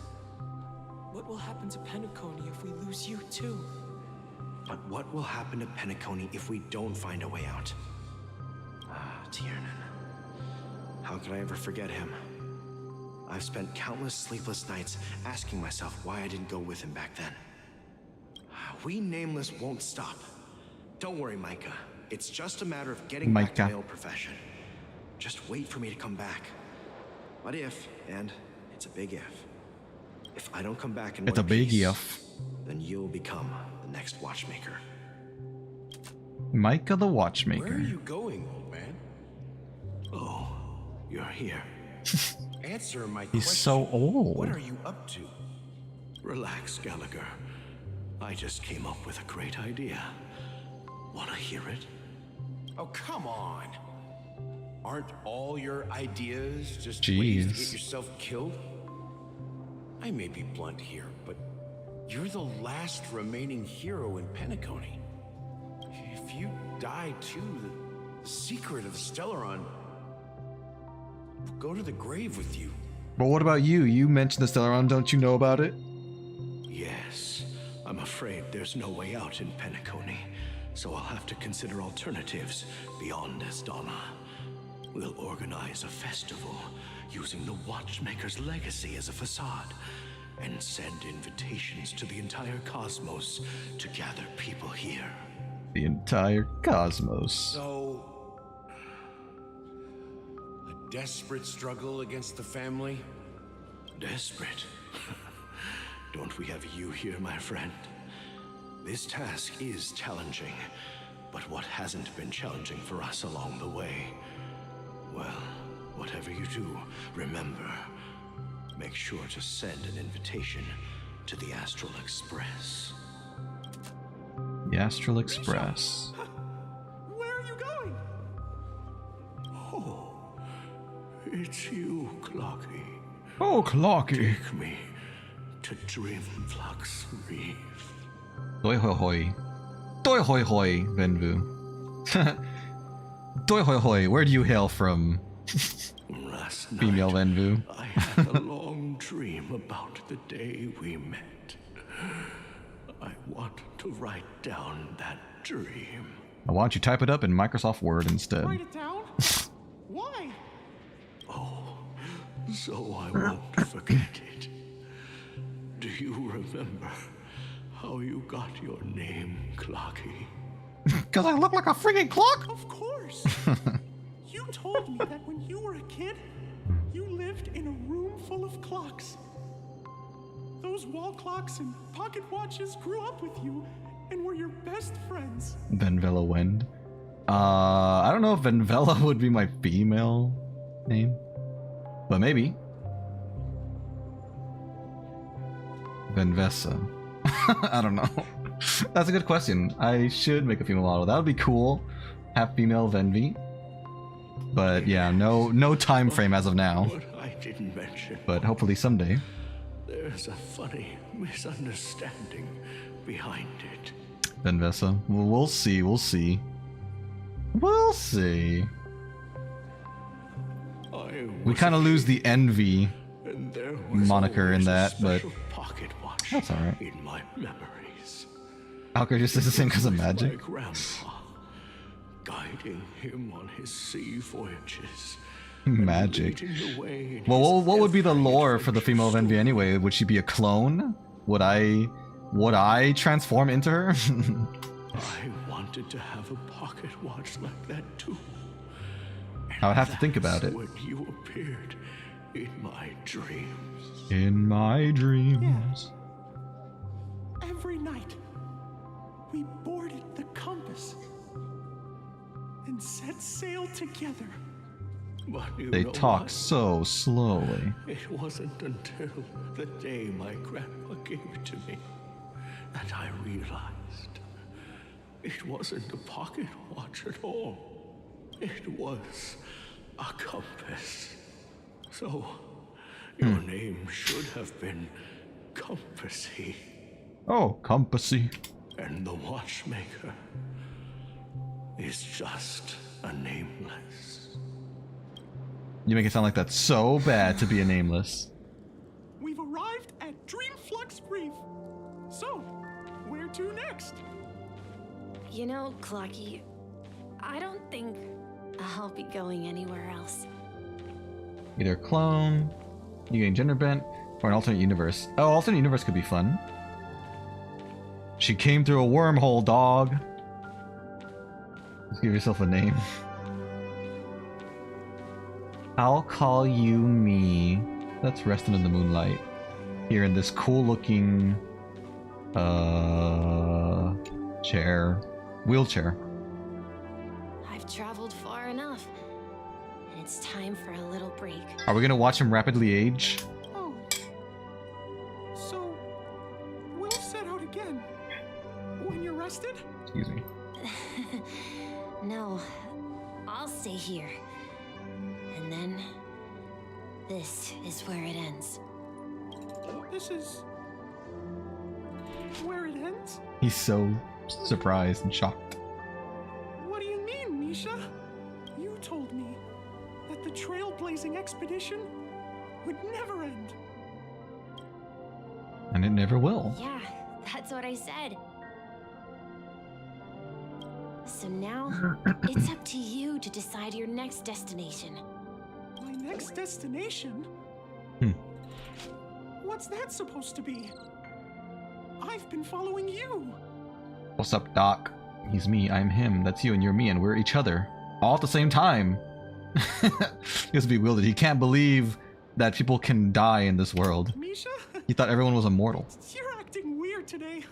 What will happen to Penacony if we lose you too? But what will happen to Penacony if we don't find a way out? Tiernan. How could I ever forget him? I've spent countless sleepless nights asking myself why I didn't go with him back then. We Nameless won't stop. Don't worry, Micah. It's just a matter of getting back to my old profession. Just wait for me to come back. But if, and it's a big if I don't come back in It's a one big piece, if. then you'll become the next Watchmaker. Micah the Watchmaker. Where are you going, old man? Oh, you're here. Answer my He's question. so old. What are you up to? Relax, Gallagher. I just came up with a great idea. Wanna hear it? Oh, come on. Aren't all your ideas just Jeez. ways to get yourself killed? I may be blunt here, but you're the last remaining hero in Penacony. If you die too, the secret of the Stellaron will go to the grave with you. But what about you? You mentioned the Stellaron. Don't you know about it? Yes, I'm afraid there's no way out in Penacony, so I'll have to consider alternatives beyond Estana. We'll organize a festival using the Watchmaker's legacy as a facade and send invitations to the entire cosmos to gather people here. The entire cosmos. So, a desperate struggle against the family? Desperate? Don't we have you here, my friend? This task is challenging, but what hasn't been challenging for us along the way? Well, whatever you do, remember, make sure to send an invitation to the Astral Express. The Astral Express. Where are you going? Oh, it's you, Clocky. Oh, Clocky. Take me to Dreamflux Reef. Doi hoi hoi. Doi hoi hoi, Venvu. Doi hoi hoi, where do you hail from? Last Female night, Venvu. I had a long dream about the day we met. I want to write down that dream. Why don't you type it up in Microsoft Word instead? Write it down? Why? Oh, so I won't forget it. Do you remember how you got your name, Clocky? Because I look like a freaking clock? Of course. You told me that when you were a kid, you lived in a room full of clocks. Those wall clocks and pocket watches grew up with you and were your best friends. Venvela Wend. I don't know if Venvela would be my female name, but maybe. Venvessa. I don't know. That's a good question. I should make a female model. That would be cool. Have female Venvi. But yeah, no time frame as of now. What I didn't mention. But hopefully someday. There's a funny misunderstanding behind it. Venvessa. Well, we'll see. We'll see. We'll see. We kind of lose the envy moniker in that, but that's alright. In my memories. Alker just says the same because of magic. My grandpa, guiding him on his sea voyages. Magic. Well, what would be the lore for the female of Envy anyway? Would she be a clone? Would I transform into her? I wanted to have a pocket watch like that too. I would have to think about it. When you appeared in my dreams. In my dreams. Yeah. Every night, we boarded the compass and set sail together. But They talk so slowly. It wasn't until the day my grandpa gave it to me that I realized it wasn't a pocket watch at all. It was a compass. So, your name should have been Compassy. Oh, Compassy. And the Watchmaker is just a nameless. You make it sound like that's so bad to be a nameless. We've arrived at Dreamflux Reef. So, where to next? You know, Clocky, I don't think I'll be going anywhere else. Either a clone, you getting gender bent, or an alternate universe. Oh, alternate universe could be fun. She came through a wormhole, dog. Just give yourself a name. I'll call you me. That's resting in the moonlight. Here in this cool looking wheelchair. I've traveled far enough, and it's time for a little break. Are we gonna watch him rapidly age? Oh. So, we'll set out again. When you're rested? Excuse me. No, I'll stay here. And then this is where it ends. This is where it ends? He's so surprised and shocked. What do you mean, Misha? You told me that the trailblazing expedition would never end. And it never will. Yeah, that's what I said. So now, it's up to you to decide your next destination. My next destination? What's that supposed to be? I've been following you. What's up, Doc? He's me, I'm him, that's you, and you're me, and we're each other. All at the same time. He was bewildered. He can't believe that people can die in this world. Misha? He thought everyone was immortal. You're acting weird today.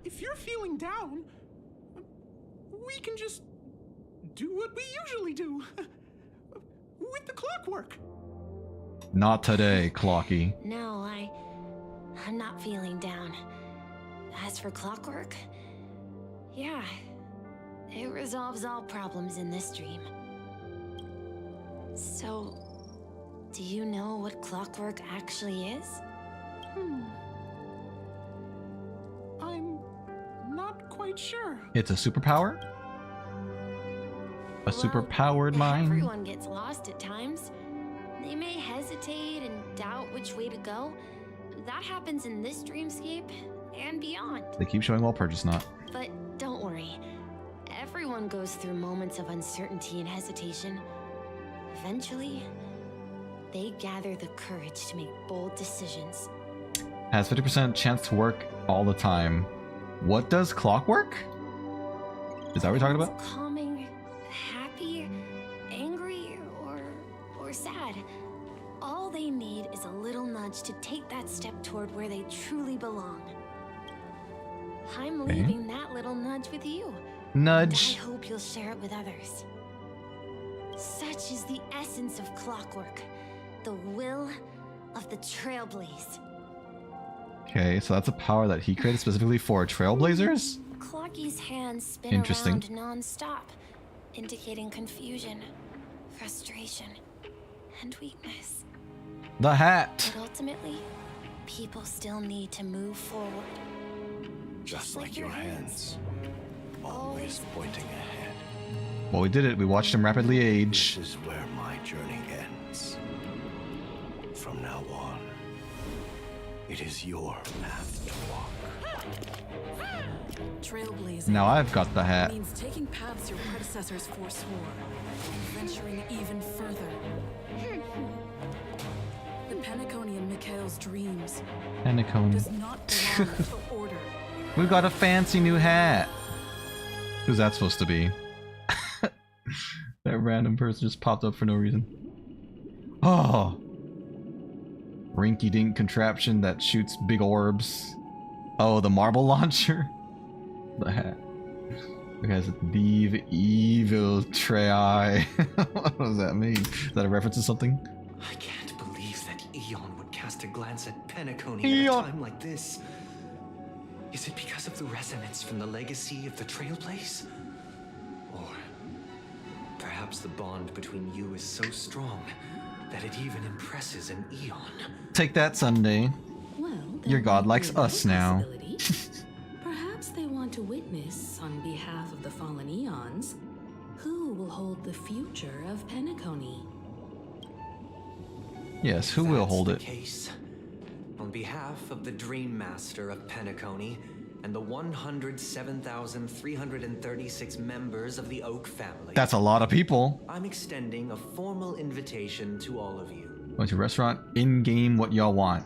If you're feeling down, we can just do what we usually do. With the clockwork. Not today, Clocky. No, I'm not feeling down. As for clockwork, yeah, it resolves all problems in this dream. So, do you know what clockwork actually is? I'm not quite sure. It's a superpower? A superpowered mind? Everyone gets lost at times. They may hesitate and doubt which way to go. That happens in this dreamscape and beyond. They keep showing Walpurgis not. But don't worry. Everyone goes through moments of uncertainty and hesitation. Eventually, they gather the courage to make bold decisions. Has 50% chance to work all the time. What does clockwork? Is that what we're talking about? Calming, happy, angry, or sad. All they need is a little nudge to take that step toward where they truly belong. I'm leaving that little nudge with you. Nudge. And I hope you'll share it with others. Such is the essence of clockwork, the will of the trailblaze. Okay, so that's a power that he created specifically for trailblazers? Clocky's hands spin Interesting. around non-stop, indicating confusion, frustration, and weakness. The hat! But ultimately, people still need to move forward. Just like your hands, always pointing ahead. Well, we did it. We watched him rapidly age. This is where my journey ends. From now on, it is your path to walk. Trailblazing. Now I've got the hat. Means taking paths your predecessors forswore, venturing even further. The Penacony in Mikhail's dreams Penacony. does not belong to order. We've got a fancy new hat. Who's that supposed to be? That random person just popped up for no reason. Oh! Rinky-dink contraption that shoots big orbs. Oh, the marble launcher? The hat. It has Div Evil Trei. What does that mean? Is that a reference to something? I can't believe that Eon would cast a glance at Penacony Eon. at a time like this. Is it because of the resonance from the legacy of the Trailblaze? Or perhaps the bond between you is so strong that it even impresses an Eon? Take that, Sunday. Well, Your god might likes be another us now. possibility. Perhaps they want to witness, on behalf of the fallen Eons, who will hold the future of Penacony. Yes, who will hold it? Case. On behalf of the Dream Master of Penacony and the 107,336 members of the Oak family. That's a lot of people. I'm extending a formal invitation to all of you. Going to restaurant, in-game, what y'all want.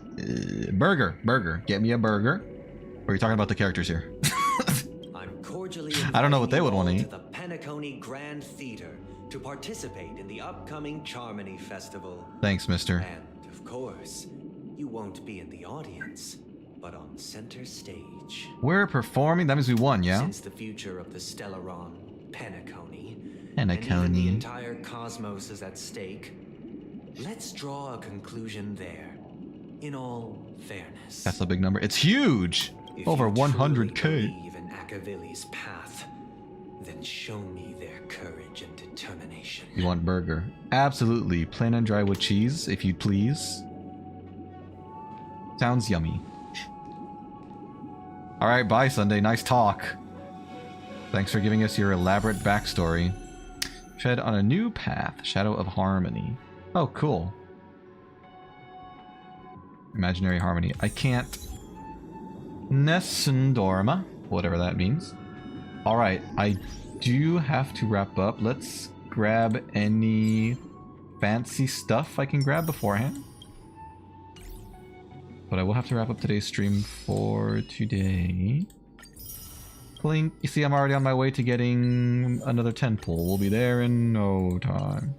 Burger. Get me a burger. Or are you talking about the characters here? I'm cordially I don't know what they would want to to eat. the Penacony Grand Theater to participate in the upcoming Charmony Festival. Thanks, mister. And, of course, you won't be in the audience, but on center stage. We're performing? That means we won, yeah? Since the future of the Stellaron, Penacony, Penacony. and even the entire cosmos is at stake, let's draw a conclusion there, in all fairness. That's a big number. It's huge! If Over you truly 100K. believe in Akavili's path, then show me their courage and determination. You want burger? Absolutely. Plain and dry with cheese, if you'd please. Sounds yummy. Alright, bye Sunday. Nice talk. Thanks for giving us your elaborate backstory. Tread on a new path. Shadow of Harmony. Oh, cool. Imaginary Harmony. I can't... Nessendorma. Whatever that means. Alright, I do have to wrap up. Let's grab any fancy stuff I can grab beforehand. But I will have to wrap up today's stream for today. Clink. You see, I'm already on my way to getting another 10 pull. We'll be there in no time.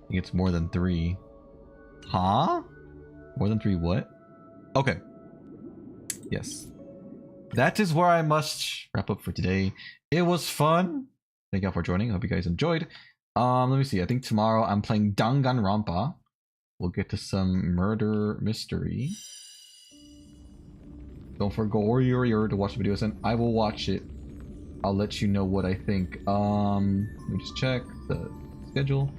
I think it's more than 3. Huh? More than 3 what? Okay. Yes. That is where I must wrap up for today. It was fun. Thank y'all for joining. I hope you guys enjoyed. Let me see. I think tomorrow I'm playing Danganronpa. We'll get to some murder mystery. Don't forget to watch the videos, and I will watch it. I'll let you know what I think. Let me just check the schedule.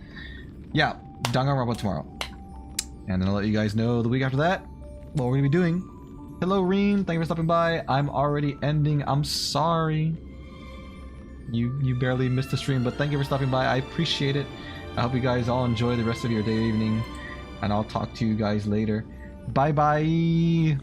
Yeah, Danganronpa tomorrow. And then I'll let you guys know the week after that what we're gonna be doing. Hello, Reen. Thank you for stopping by. I'm already ending. I'm sorry. You barely missed the stream, but thank you for stopping by. I appreciate it. I hope you guys all enjoy the rest of your day, evening, and I'll talk to you guys later. Bye bye.